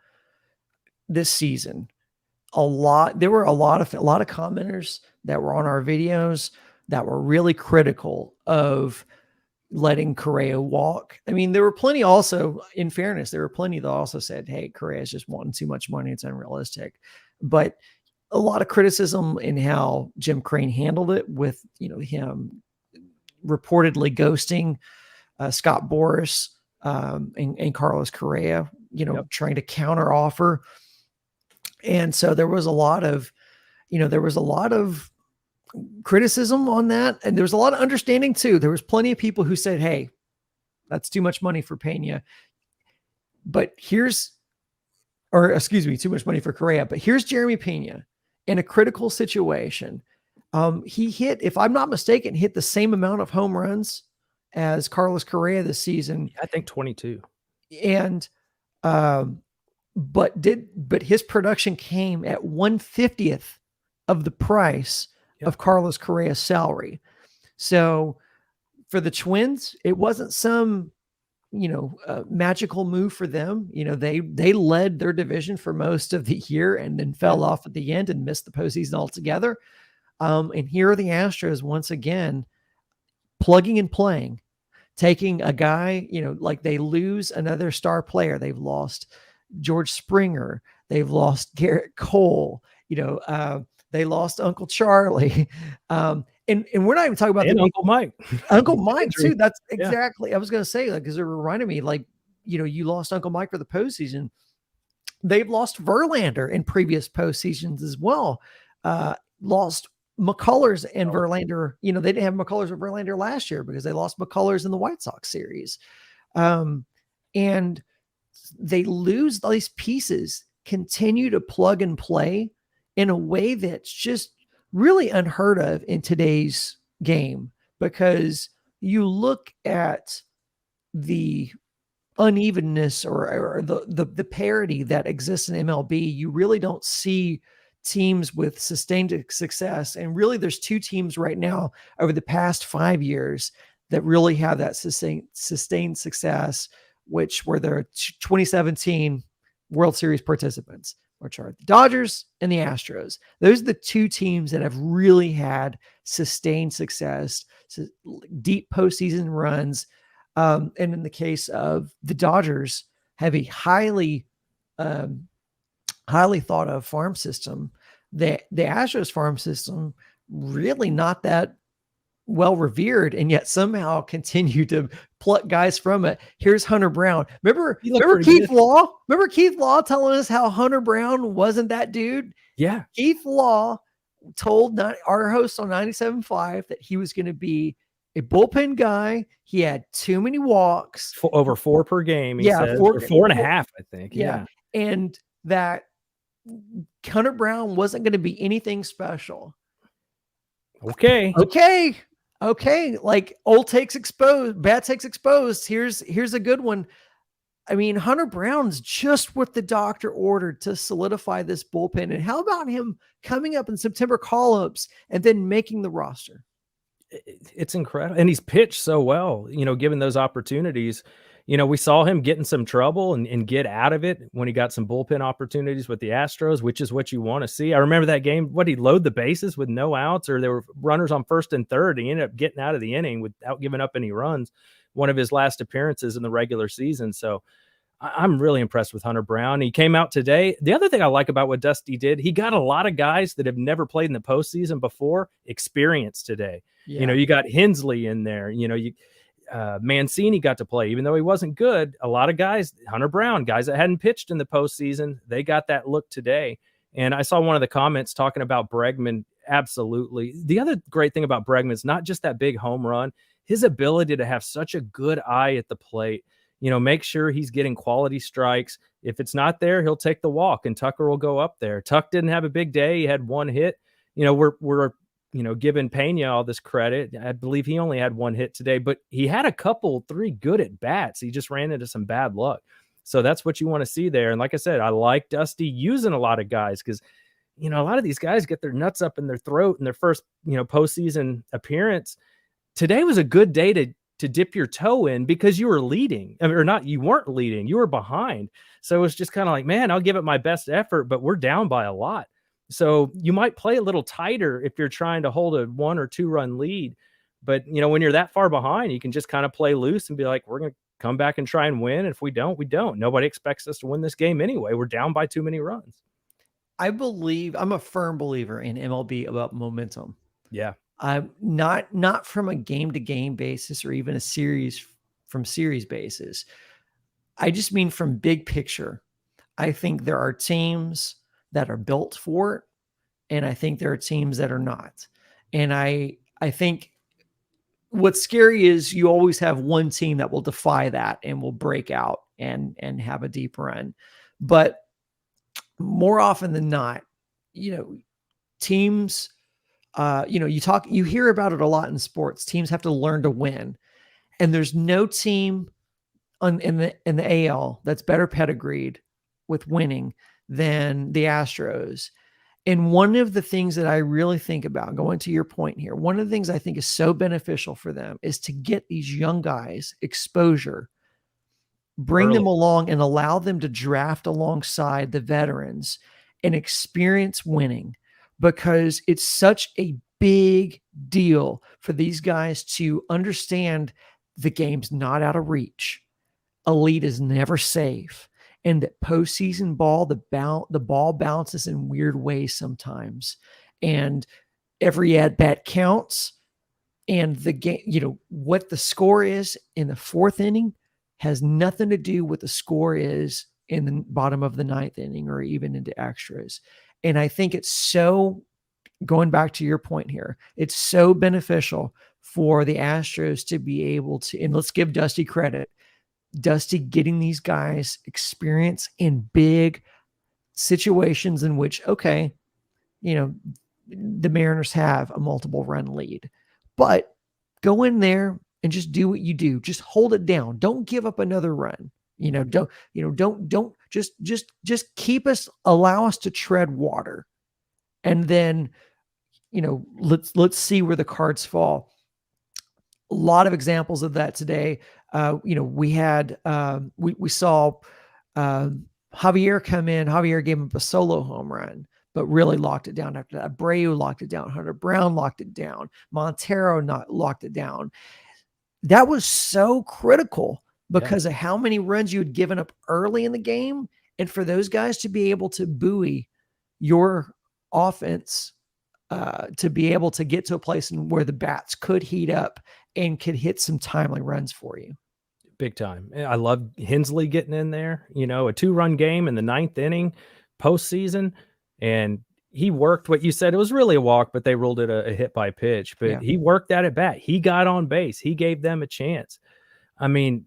this season, there were a lot of commenters that were on our videos that were really critical of letting Correa walk. I mean, there were plenty also, in fairness, there were plenty that also said, hey, Correa's just wanting too much money. It's unrealistic. But a lot of criticism in how Jim Crane handled it with, him reportedly ghosting Scott Boras and Carlos Correa, trying to counter offer. And so there was a lot of criticism on that. And there was a lot of understanding too. There was plenty of people who said, hey, that's too much money for Pena. But too much money for Correa. But here's Jeremy Pena, in a critical situation. He hit, if I'm not mistaken, hit the same amount of home runs as Carlos Correa this season. I think 22. And but his production came at 1/50th of the price of Carlos Correa's salary. So for the Twins, it wasn't some, magical move for them. They led their division for most of the year and then fell off at the end and missed the postseason altogether. And here are the Astros once again, plugging and playing, taking a guy, like they lose another star player. They've lost George Springer. They've lost Garrett Cole. They lost Uncle Charlie. And we're not even talking about Uncle Mike. Uncle Mike too. That's exactly, I was going to say, because it reminded me, you lost Uncle Mike for the postseason. They've lost Verlander in previous postseasons as well. Lost McCullers and Verlander. They didn't have McCullers or Verlander last year because they lost McCullers in the White Sox series. And they lose these pieces, continue to plug and play in a way that's just really unheard of in today's game, because you look at the unevenness or the parity that exists in MLB, you really don't see teams with sustained success. And really there's two teams right now over the past 5 years that really have that sustained success, which were their 2017 World Series participants, which are the Dodgers and the Astros. Those are the two teams that have really had sustained success, deep postseason runs. And in the case of the Dodgers, have a highly thought of farm system. The Astros farm system, really not that well revered, and yet somehow continue to pluck guys from it. Here's Hunter Brown. Remember Keith Law? Remember Keith Law telling us how Hunter Brown wasn't that dude? Yeah. Keith Law told our host on 97.5 that he was going to be a bullpen guy. He had too many walks. Over 4 per game, he says. Or 4.5, I think. Yeah. And that Hunter Brown wasn't going to be anything special. Okay. Like old takes exposed, bad takes exposed. Here's a good one. I mean, Hunter Brown's just what the doctor ordered to solidify this bullpen. And how about him coming up in September call-ups and then making the roster? It's incredible. And he's pitched so well, given those opportunities. We saw him get in some trouble and get out of it when he got some bullpen opportunities with the Astros, which is what you want to see. I remember that game, he load the bases with no outs, or there were runners on first and third. He ended up getting out of the inning without giving up any runs. One of his last appearances in the regular season. So I'm really impressed with Hunter Brown. He came out today. The other thing I like about what Dusty did, he got a lot of guys that have never played in the postseason before experience today. Yeah. You got Hensley in there, Mancini got to play, even though he wasn't good. A lot of guys, Hunter Brown, guys that hadn't pitched in the postseason, they got that look today. And I saw one of the comments talking about Bregman. Absolutely. The other great thing about Bregman is not just that big home run, his ability to have such a good eye at the plate, make sure he's getting quality strikes. If it's not there, he'll take the walk and Tucker will go up there. Tuck didn't have a big day. He had one hit. We're giving Pena all this credit. I believe he only had one hit today, but he had 3 good at bats. He just ran into some bad luck. So that's what you want to see there. And like I said, I like Dusty using a lot of guys because, a lot of these guys get their nuts up in their throat in their first, postseason appearance. Today was a good day to dip your toe in because you were leading. You weren't leading, you were behind. So it was just kind of like, man, I'll give it my best effort, but we're down by a lot. So you might play a little tighter if you're trying to hold a 1 or 2 run lead. But, when you're that far behind, you can just kind of play loose and be like, we're going to come back and try and win. If we don't, we don't. Nobody expects us to win this game anyway. We're down by too many runs. I'm a firm believer in MLB about momentum. Yeah. Not from a game to game basis or even a series basis. I just mean from big picture. I think there are teams that are built for it, and I think there are teams that are not. And I think what's scary is you always have one team that will defy that and will break out and have a deep run. But more often than not, teams, you hear about it a lot in sports. Teams have to learn to win, and there's no team in the AL that's better pedigreed with winning than the Astros. And one of the things that I really think about, going to your point here, one of the things I think is so beneficial for them is to get these young guys exposure, bring them along and allow them to draft alongside the veterans and experience winning, because it's such a big deal for these guys to understand the game's not out of reach. Elite is never safe. And that postseason ball, the ball bounces in weird ways sometimes. And every at bat counts. And the game, what the score is in the fourth inning has nothing to do with the score is in the bottom of the ninth inning or even into extras. And I think it's so, going back to your point here, it's so beneficial for the Astros to be able to, and let's give Dusty credit, Dusty getting these guys experience in big situations in which, okay, the Mariners have a multiple run lead, but go in there and just do what you do. Just hold it down. Don't give up another run. Don't just keep us, allow us to tread water. And then, let's see where the cards fall. A lot of examples of that today. We had, we saw Javier come in. Javier gave him a solo home run, but really locked it down after that. Abreu locked it down. Hunter Brown locked it down. Montero locked it down. That was so critical because of how many runs you had given up early in the game. And for those guys to be able to buoy your offense, to be able to get to a place where the bats could heat up and could hit some timely runs for you. Big time. I love Hensley getting in there, a 2-run game in the ninth inning postseason. And he worked what you said. It was really a walk, but they ruled it a hit by pitch. But he worked that at bat. He got on base. He gave them a chance. I mean,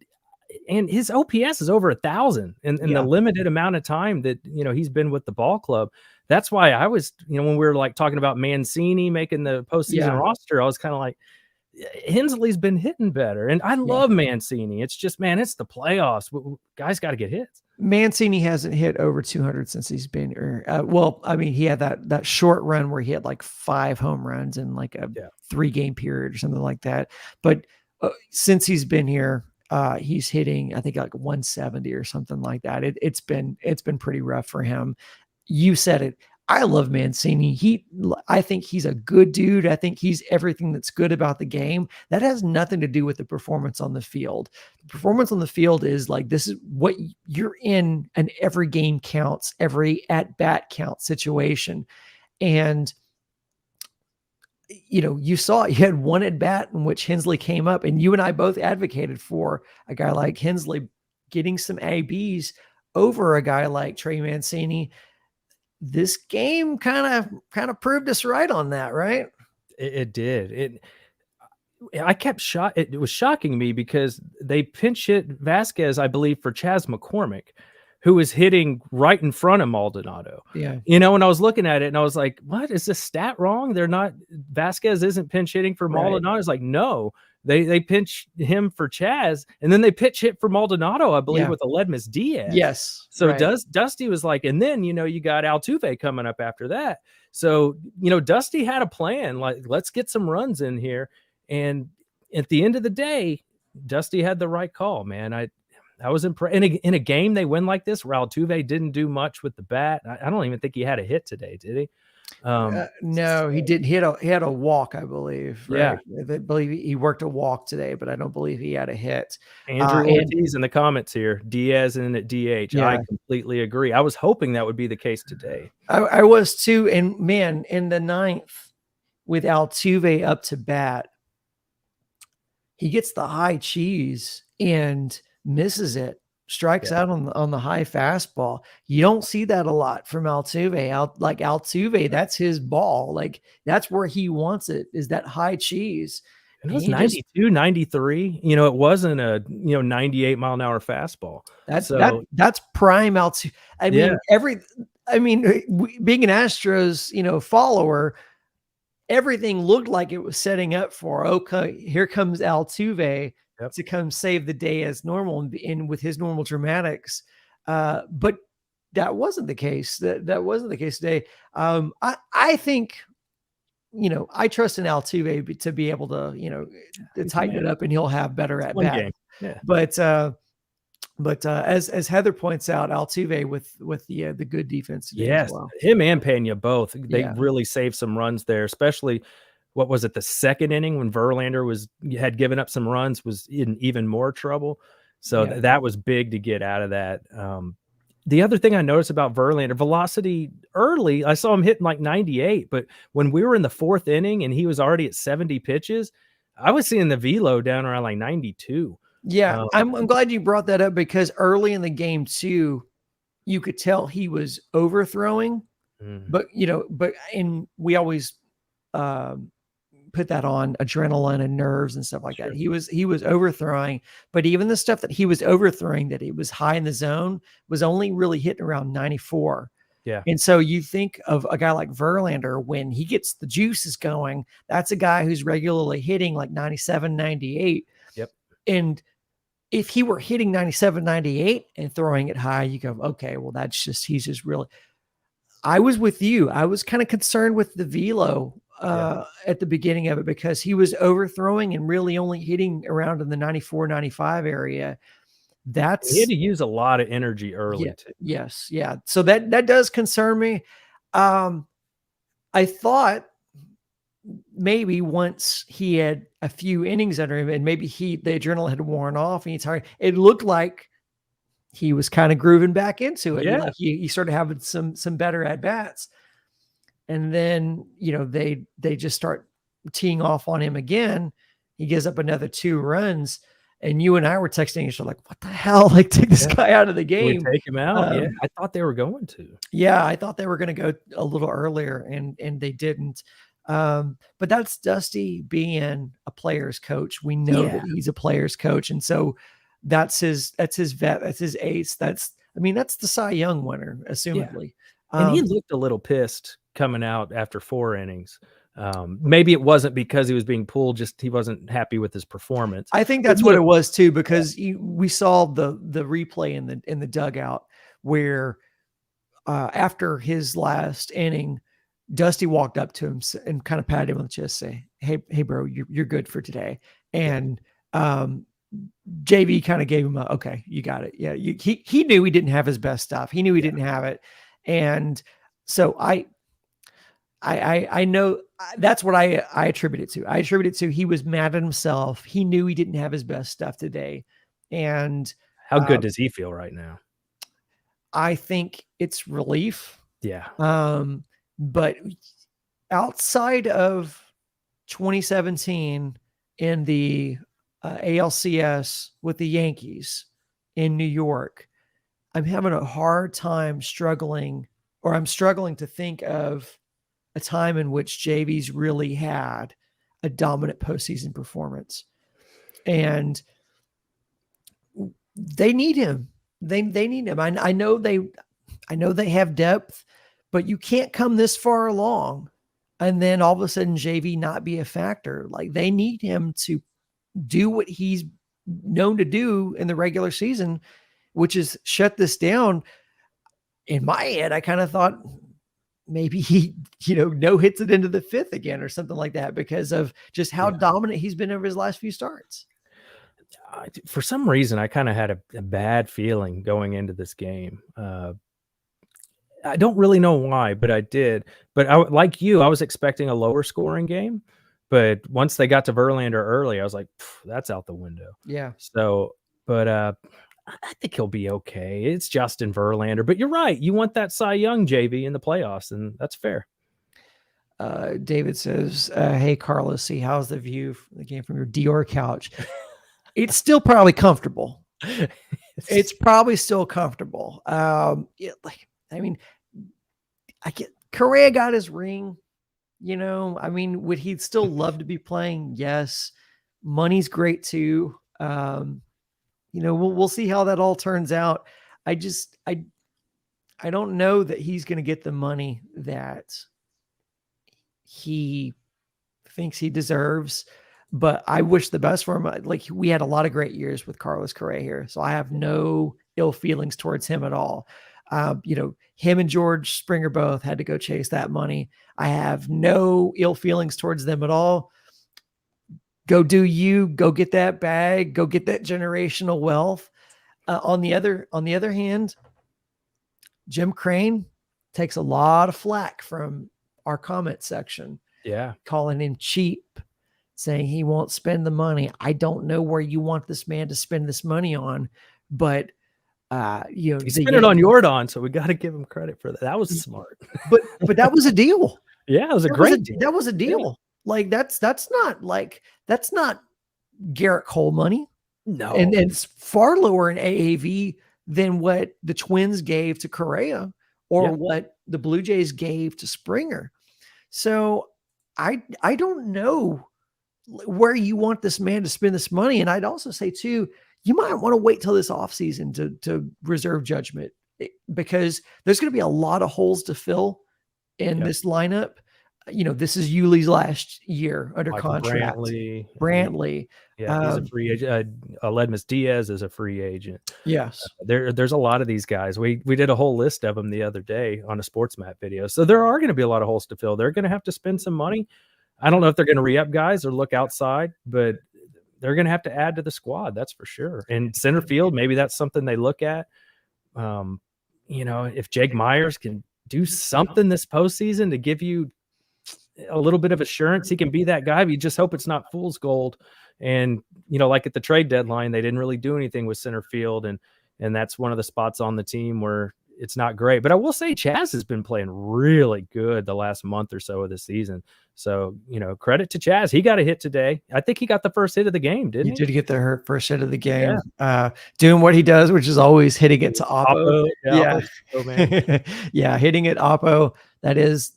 and his OPS is over 1,000 in the limited amount of time that, he's been with the ball club. That's why I was, when we were like talking about Mancini making the postseason roster, I was kind of like, Hensley's been hitting better. And I love Mancini. It's just, man, it's the playoffs. Guys got to get hits. Mancini hasn't hit over 200 since he's been here. He had that short run where he had like 5 home runs in like a 3-game period or something like that. But since he's been here, he's hitting, I think, like 170 or something like that. It's been pretty rough for him. You said it. I love Mancini. I think he's a good dude. I think he's everything that's good about the game. That has nothing to do with the performance on the field. The performance on the field is like, this is what you're in, an every game counts, every at bat counts situation. And, you saw, you had one at bat in which Hensley came up, and you and I both advocated for a guy like Hensley getting some ABs over a guy like Trey Mancini. This game kind of proved us right on that, right? It did. I kept shocked. It was shocking me because they pinch hit Vasquez, I believe, for Chas McCormick, who was hitting right in front of Maldonado. Yeah. And I was looking at it and I was like, what, is this stat wrong? Vasquez isn't pinch hitting for Maldonado. It's like, no, they pinch him for Chas, and then they pitch hit for Maldonado, I believe, with Aledmus Diaz. Yes. So Dusty was like, and then, you got Altuve coming up after that. So, Dusty had a plan, like, let's get some runs in here. And at the end of the day, Dusty had the right call, man. I was impressed. In a game they win like this, where Altuve didn't do much with the bat. I don't even think he had a hit today, did he? No, he didn't. He had a walk, I believe. Right? I believe he worked a walk today, but I don't believe he had a hit. Andrew Ortiz in the comments here, Diaz in at DH. I completely agree. I was hoping that would be the case today. I was too. And man, in the ninth, with Altuve up to bat, he gets the high cheese and misses it. Strikes out on the high fastball. You don't see that a lot from Altuve. Altuve, that's his ball. Like, that's where he wants it, is that high cheese. And it was 92, 93. It wasn't a 98-mile-an-hour fastball. That's prime Altuve. I mean, I mean, being an Astros, follower, everything looked like it was setting up for, okay, here comes Altuve Yep. to come save the day as normal and with his normal dramatics. But that wasn't the case. That wasn't the case today. I think, I trust in Altuve to be able to, to He's the tighten man. it up, and he'll have better It's at one bat. game. Yeah. But as Heather points out, Altuve with the good defense today as Yes, well. him and Pena both. They Yeah, really saved some runs there, especially what was it, the second inning when Verlander had given up some runs, was in even more trouble. So yeah, that was big to get out of that. The other thing I noticed about Verlander, velocity early, I saw him hitting like 98, but when we were in the fourth inning and he was already at 70 pitches, I was seeing the velo down around like 92. yeah. Um, I'm glad you brought that up because early in the game too, you could tell he was overthrowing. mm, But we always um, put that on adrenaline and nerves and stuff like that. sure. He was overthrowing, but even the stuff that he was overthrowing that it was high in the zone was only really hitting around 94. Yeah. And so you think of a guy like Verlander, when he gets the juices going, that's a guy who's regularly hitting like 97, 98. Yep. And if he were hitting 97, 98 and throwing it high, you go, okay, well, he's just really. I was with you. I was kind of concerned with the velo Yeah. at the beginning of it because he was overthrowing and really only hitting around in the 94, 95 area. He had That's to use a lot of energy early too. yes, yeah. So that does concern me. I thought maybe once he had a few innings under him and maybe the adrenaline had worn off and he's tired, it looked like he was kind of grooving back into it. Yeah. Like he started having some better at bats. And then, they just start teeing off on him again. He gives up another 2 runs. And you and I were texting each other like, what the hell? Like, take this guy out of the Can we game. take him out? Yeah, I thought they were going to. Yeah, I thought they were going to go a little earlier, and they didn't. But that's Dusty being a player's coach. We know Yeah. that he's a player's coach, and so that's his vet, that's his ace. That's the Cy Young winner, assumedly. And he looked a little pissed coming out after 4 innings. Maybe it wasn't because he was being pulled, just he wasn't happy with his performance. I think that's what it was too, because we saw the replay in the dugout where after his last inning, Dusty walked up to him and kind of patted him on the chest, say, "Hey, bro, you're good for today." And JV kind of gave him a, "Okay, you got it." Yeah, he knew he didn't have his best stuff. He knew he didn't have it, and so I know that's what I attribute it to. I attribute it to he was mad at himself. He knew he didn't have his best stuff today, and How good does he feel right now? I think it's relief. Yeah. But outside of 2017 in the ALCS with the Yankees in New York, I'm having a hard time struggling to think of a time in which JV's really had a dominant postseason performance. And they need him. They need him. I know they have depth, but you can't come this far along and then all of a sudden JV not be a factor. Like, they need him to do what he's known to do in the regular season, which is shut this down. In my head, I kind of thought maybe he, no hits it into the 5th again or something like that because of just how dominant he's been over his last few starts. For some reason, I kind of had a bad feeling going into this game. I don't really know why, but I did. But like you, I was expecting a lower scoring game. But once they got to Verlander early, I was like, that's out the window. Yeah. So, but I think he'll be okay. It's Justin Verlander. But you're right. You want that Cy Young, JV, in the playoffs, and that's fair. David says, "Hey, Carlos, see, how's the view from the game from your Dior couch?" It's still probably comfortable. It's probably still comfortable. Correa got his ring. Would he still love to be playing? Yes. Money's great too. We'll see how that all turns out. I I don't know that he's going to get the money that he thinks he deserves, but I wish the best for him. Like, we had a lot of great years with Carlos Correa here, so I have no ill feelings towards him at all. Him and George Springer both had to go chase that money. I have no ill feelings towards them at all. Go do you, go get that bag, go get that generational wealth. On the other hand, Jim Crane takes a lot of flack from our comment section. Yeah. Calling him cheap, saying he won't spend the money. I don't know where you want this man to spend this money on, but he spent it on Yordan, so we got to give him credit for that. That was smart. but that was a deal. Yeah, it was a great deal. That was a deal. Yeah. Like that's not Garrett Cole money. No. And it's far lower in AAV than what the Twins gave to Correa or what the Blue Jays gave to Springer. So I don't know where you want this man to spend this money. And I'd also say too, you might want to wait till this offseason to reserve judgment, because there's going to be a lot of holes to fill in this lineup. This is Yuli's last year under contract. Brantley. Yeah, he's a free agent. Aledmus Diaz is a free agent. Yes. There's a lot of these guys. We did a whole list of them the other day on a Sports Map video. So there are going to be a lot of holes to fill. They're going to have to spend some money. I don't know if they're going to re-up guys or look outside, but they're going to have to add to the squad. That's for sure. And center field, maybe that's something they look at. If Jake Myers can do something this postseason to give you a little bit of assurance he can be that guy, but you just hope it's not fool's gold. And, like at the trade deadline, they didn't really do anything with center field. And that's one of the spots on the team where it's not great. But I will say Chaz has been playing really good the last month or so of the season. So, credit to Chaz. He got a hit today. I think he got the first hit of the game, didn't he? He did get the first hit of the game. Yeah. Doing what he does, which is always hitting it to Oppo. Yeah. Hitting it Oppo. That is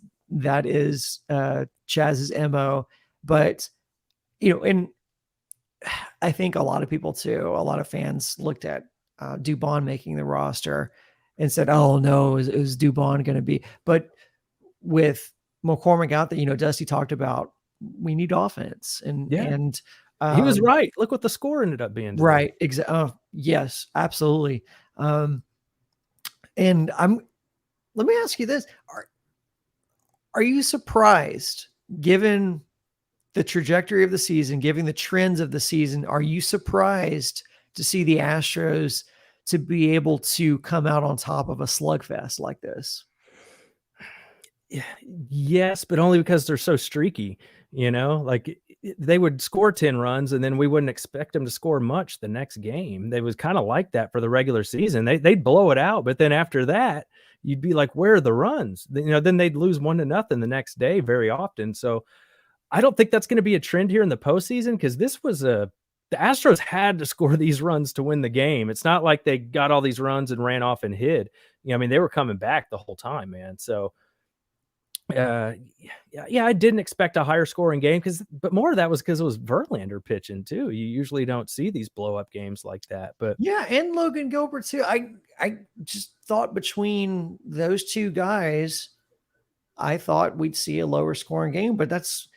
Chaz's MO. But, and I think a lot of people too, a lot of fans looked at Dubon making the roster and said, oh no, is Dubon going to be? But with McCormick out there, Dusty talked about, we need offense. And he was right. Look what the score ended up being today. Right. Exactly. Yes, absolutely. And let me ask you this. Are you surprised, given the trajectory of the season, given the trends of the season, are you surprised to see the Astros to be able to come out on top of a slugfest like this? Yes, but only because they're so streaky. Like they would score 10 runs and then we wouldn't expect them to score much the next game. They was kind of like that for the regular season. They'd blow it out, but then after that, you'd be like, where are the runs? Then they'd lose 1-0 the next day very often. So I don't think that's going to be a trend here in the postseason, because this was the Astros had to score these runs to win the game. It's not like they got all these runs and ran off and hid. They were coming back the whole time, man. So I didn't expect a higher scoring game, but more of that was because it was Verlander pitching too. You usually don't see these blow up games like that, but and Logan Gilbert too. I just thought between those two guys, I thought we'd see a lower scoring game, but that's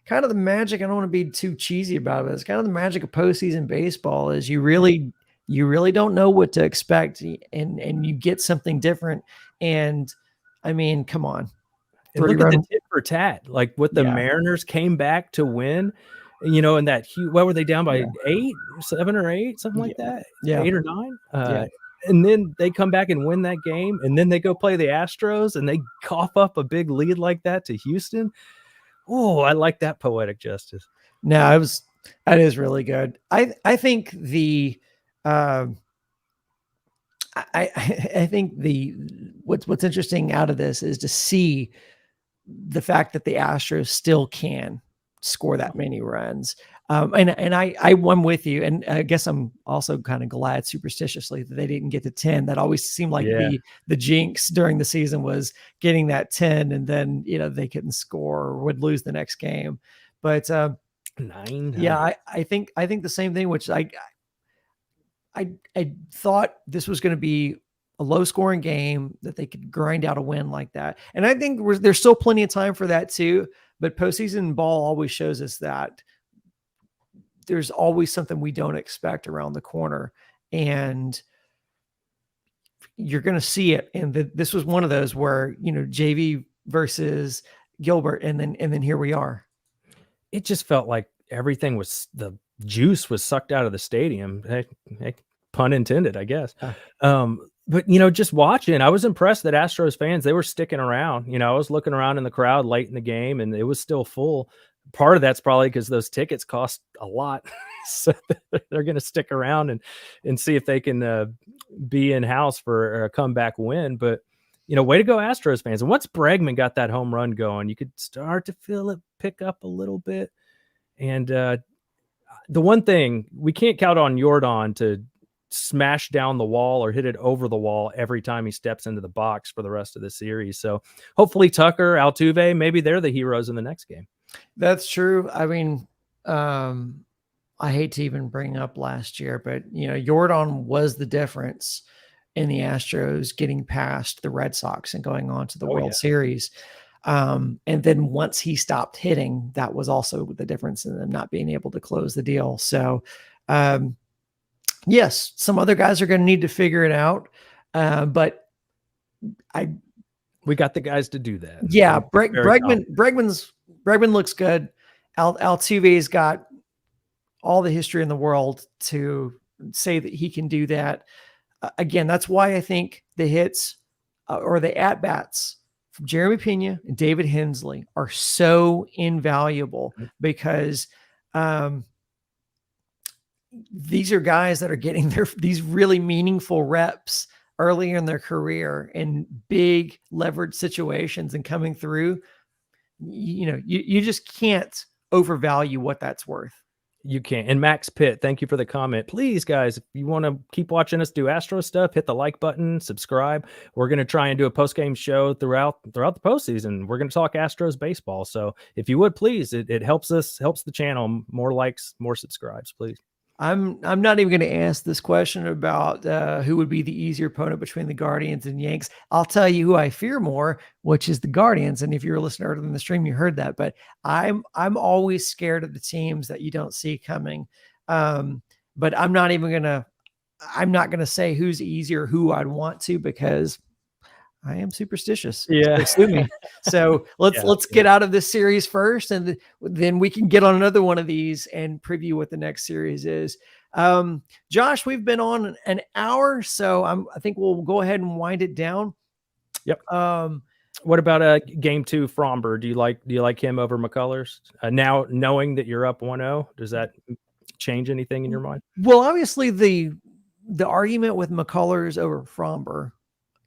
kind of the magic. I don't want to be too cheesy about it. It's kind of the magic of postseason baseball is you really don't know what to expect, and you get something different. And I mean, come on. And look at the tit for tat, like what the Mariners came back to win, and that what were they down by 7 or 8, something like that? 8 or 9. And then they come back and win that game, and then they go play the Astros and they cough up a big lead like that to Houston. Oh, I like that poetic justice. No, that is really good. I think I think what's interesting out of this is to see the fact that the Astros still can score that many runs. And I'm with you. And I guess I'm also kind of glad superstitiously that they didn't get to 10. That always seemed like the jinx during the season was getting that 10, and then, they couldn't score or would lose the next game. But 9. Yeah, I think the same thing, which I thought this was going to be a low scoring game that they could grind out a win like that. And I think there's still plenty of time for that too. But postseason ball always shows us that there's always something we don't expect around the corner. And you're going to see it. And this was one of those where, JV versus Gilbert. And then here we are. It just felt like everything was, the juice was sucked out of the stadium. Heck, pun intended, I guess. But, just watching, I was impressed that Astros fans, they were sticking around. I was looking around in the crowd late in the game and it was still full. Part of that's probably because those tickets cost a lot. So they're going to stick around and see if they can be in house for a comeback win. But, way to go Astros fans. And once Bregman got that home run going, you could start to feel it pick up a little bit. And the one thing, we can't count on Yordan to smash down the wall or hit it over the wall every time he steps into the box for the rest of the series. So hopefully Tucker, Altuve, maybe they're the heroes in the next game. That's true. I mean, I hate to even bring up last year, but Yordan was the difference in the Astros getting past the Red Sox and going on to the World Series. And then once he stopped hitting, that was also the difference in them not being able to close the deal. So, yes, some other guys are going to need to figure it out. But we got the guys to do that. Yeah. Bregman looks good. Altuve's got all the history in the world to say that he can do that. Again, that's why I think the hits or the at-bats from Jeremy Pena and David Hensley are so invaluable, because these are guys that are getting these really meaningful reps earlier in their career in big leverage situations and coming through. You just can't overvalue what that's worth. You can't. And Max Pitt, thank you for the comment. Please, guys, if you want to keep watching us do Astro stuff, hit the like button, subscribe. We're going to try and do a post-game show throughout the postseason. We're going to talk Astros baseball. So if you would, please, it helps us, helps the channel. More likes, more subscribes, please. I'm not even going to ask this question about who would be the easier opponent between the Guardians and Yanks. I'll tell you who I fear more, which is the Guardians. And if you're a listener earlier in the stream, you heard that. But I'm always scared of the teams that you don't see coming. But I'm not going to say who's easier, who I'd want to, because I am superstitious. Yeah. So let's get out of this series first, and then we can get on another one of these and preview what the next series is. Josh, we've been on an hour, so I think we'll go ahead and wind it down. Yep. What about game 2, Fromber? Do you like him over McCullers? Now knowing that you're up 1-0, does that change anything in your mind? Well, obviously the argument with McCullers over Fromber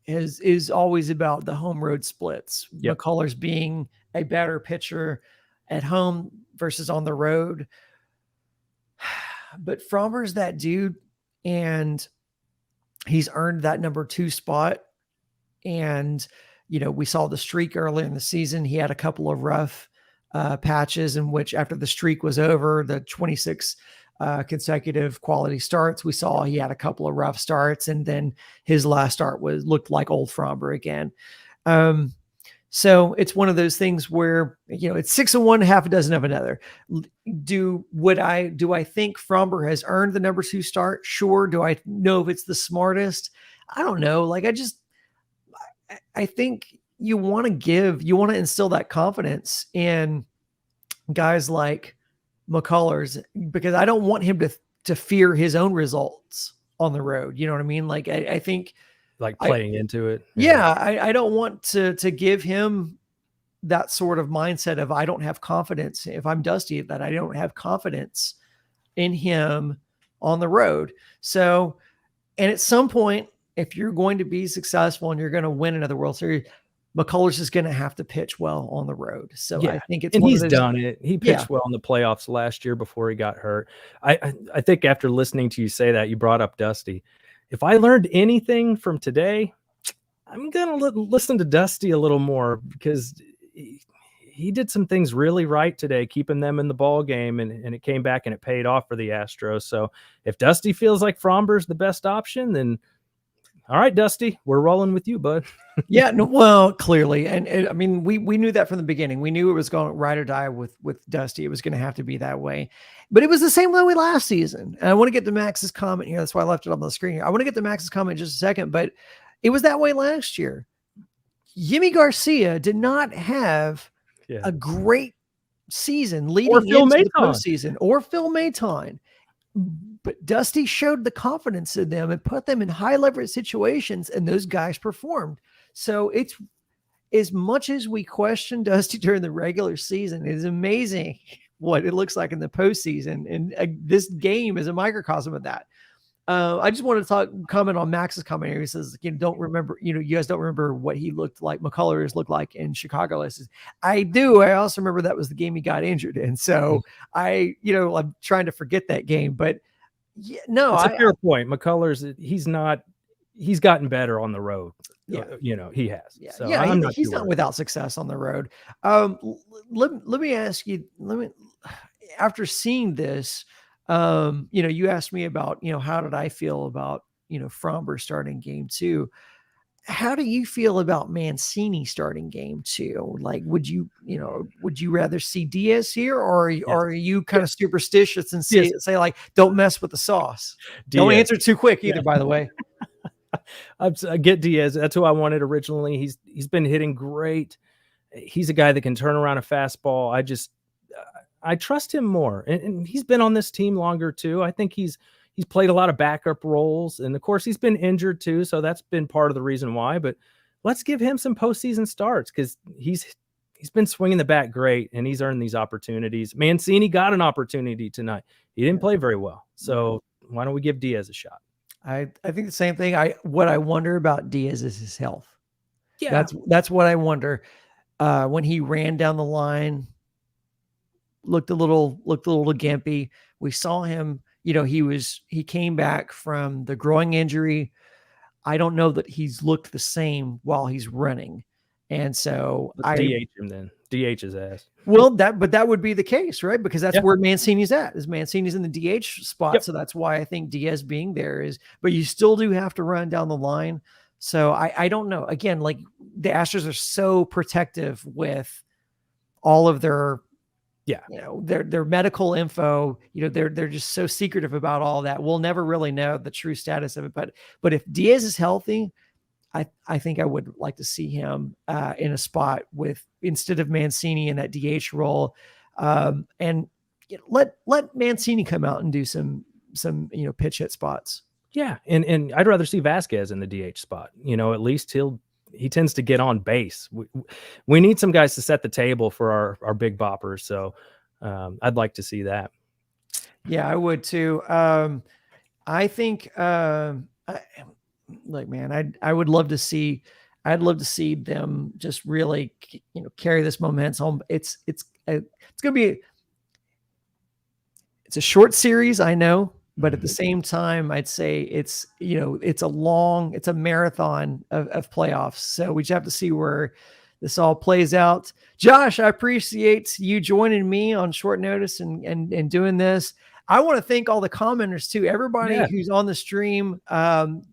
is always about the home road splits. Yep. McCullers being a better pitcher at home versus on the road. But Fromber's that dude, and he's earned that number 2 spot. And, we saw the streak earlier in the season. He had a couple of rough patches in which, after the streak was over, the 26 consecutive quality starts, we saw he had a couple of rough starts, and then his last start looked like old Fromber again. So it's one of those things where, it's 6 of one, half a dozen of another. Do I think Fromber has earned the number 2 start? Sure. Do I know if it's the smartest? I don't know. I think you want to instill that confidence in guys like McCullers, because I don't want him to fear his own results on the road. You know what I mean? I think playing into it. Yeah. I don't want to give him that sort of mindset of, I don't have confidence. If I'm Dusty, that I don't have confidence in him on the road. So, and at some point, if you're going to be successful and you're going to win another World Series, McCullers is going to have to pitch well on the road. So I think he's done it. He pitched well in the playoffs last year before he got hurt. I think after listening to you say that, you brought up Dusty. If I learned anything from today, I'm going to listen to Dusty a little more, because he did some things really right today, keeping them in the ball game, and it came back and it paid off for the Astros. So if Dusty feels like Fromber's the best option, then All right, Dusty, we're rolling with you, bud. Yeah, no, well, clearly, and I mean, we knew that from the beginning. We knew it was going ride or die with Dusty. It was going to have to be that way, but it was the same way last season. And I want to get to Max's comment here. That's why I left it on the screen here. I want to get to Max's comment in just a second, but it was that way last year. Yimi Garcia did not have a great season leading into the postseason, or Phil Maton. But Dusty showed the confidence in them and put them in high leverage situations, and those guys performed. So it's, as much as we question Dusty during the regular season, it is amazing what it looks like in the postseason. And this game is a microcosm of that. I just want to comment on Max's comment here. He says, you guys don't remember what he looked like, McCullers looked like in Chicago. I do. I also remember that was the game he got injured in. So I'm trying to forget that game, but yeah, no, it's a fair point. McCullers, he's gotten better on the road. Yeah. He has. Yeah. So yeah. He's not without success on the road. Let me ask you, after seeing this, you asked me about, how did I feel about, Fromber starting game 2? How do you feel about Mancini starting game 2? Like, would you rather see Diaz here, or are you kind of superstitious and say like, don't mess with the sauce? Diaz. Don't answer too quick either, by the way. I get Diaz. That's who I wanted originally. He's been hitting great. He's a guy that can turn around a fastball. I trust him more, and he's been on this team longer too. I think he's played a lot of backup roles, and of course he's been injured too, so that's been part of the reason why. But let's give him some postseason starts, because he's been swinging the bat great, and he's earned these opportunities. Mancini got an opportunity tonight. He didn't play very well, so why don't we give Diaz a shot? I think the same thing. What I wonder about Diaz is his health. Yeah, that's what I wonder. When he ran down the line, looked a little gimpy. We saw him, he came back from the growing injury. I don't know that he's looked the same while he's running. And so DH him then. DH his ass. Well, that would be the case, right? Because that's where Mancini's at. Mancini's in the DH spot. Yep. So that's why I think Diaz being there is, but you still do have to run down the line. So I don't know. Again, like, the Astros are so protective with all of their their medical info. They're just so secretive about all that. We'll never really know the true status of it. But if Diaz is healthy, I think I would like to see him in a spot instead of Mancini in that DH role, and let Mancini come out and do some pitch hit spots. Yeah, and I'd rather see Vasquez in the DH spot. At least he tends to get on base. We need some guys to set the table for our big boppers. So I'd like to see that. Yeah, I would too. I think, man, I would love to see. I'd love to see them just really, carry this momentum home. It's gonna be. It's a short series, I know, but at the same time, I'd say it's a marathon of playoffs. So we just have to see where this all plays out. Josh, I appreciate you joining me on short notice and doing this. I want to thank all the commenters too. Everybody who's on the stream.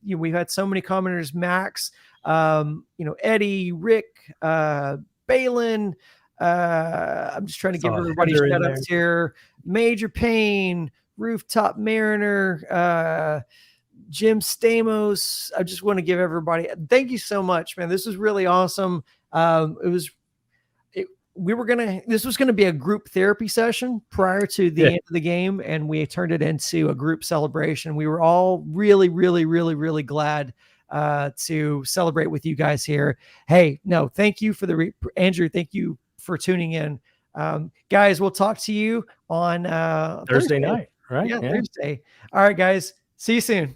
We've had so many commenters, Max, Eddie, Rick, Balin. I'm just trying to give everybody shout outs here. Major Payne, Rooftop Mariner, Jim Stamos. I just want to give everybody, thank you so much, man. This was really awesome. This was going to be a group therapy session prior to the end of the game, and we turned it into a group celebration. We were all really, really, really, really glad to celebrate with you guys here. Hey, no, thank you for Andrew. Thank you for tuning in. Guys, we'll talk to you on Thursday night, right? Yeah, Thursday. All right, guys. See you soon.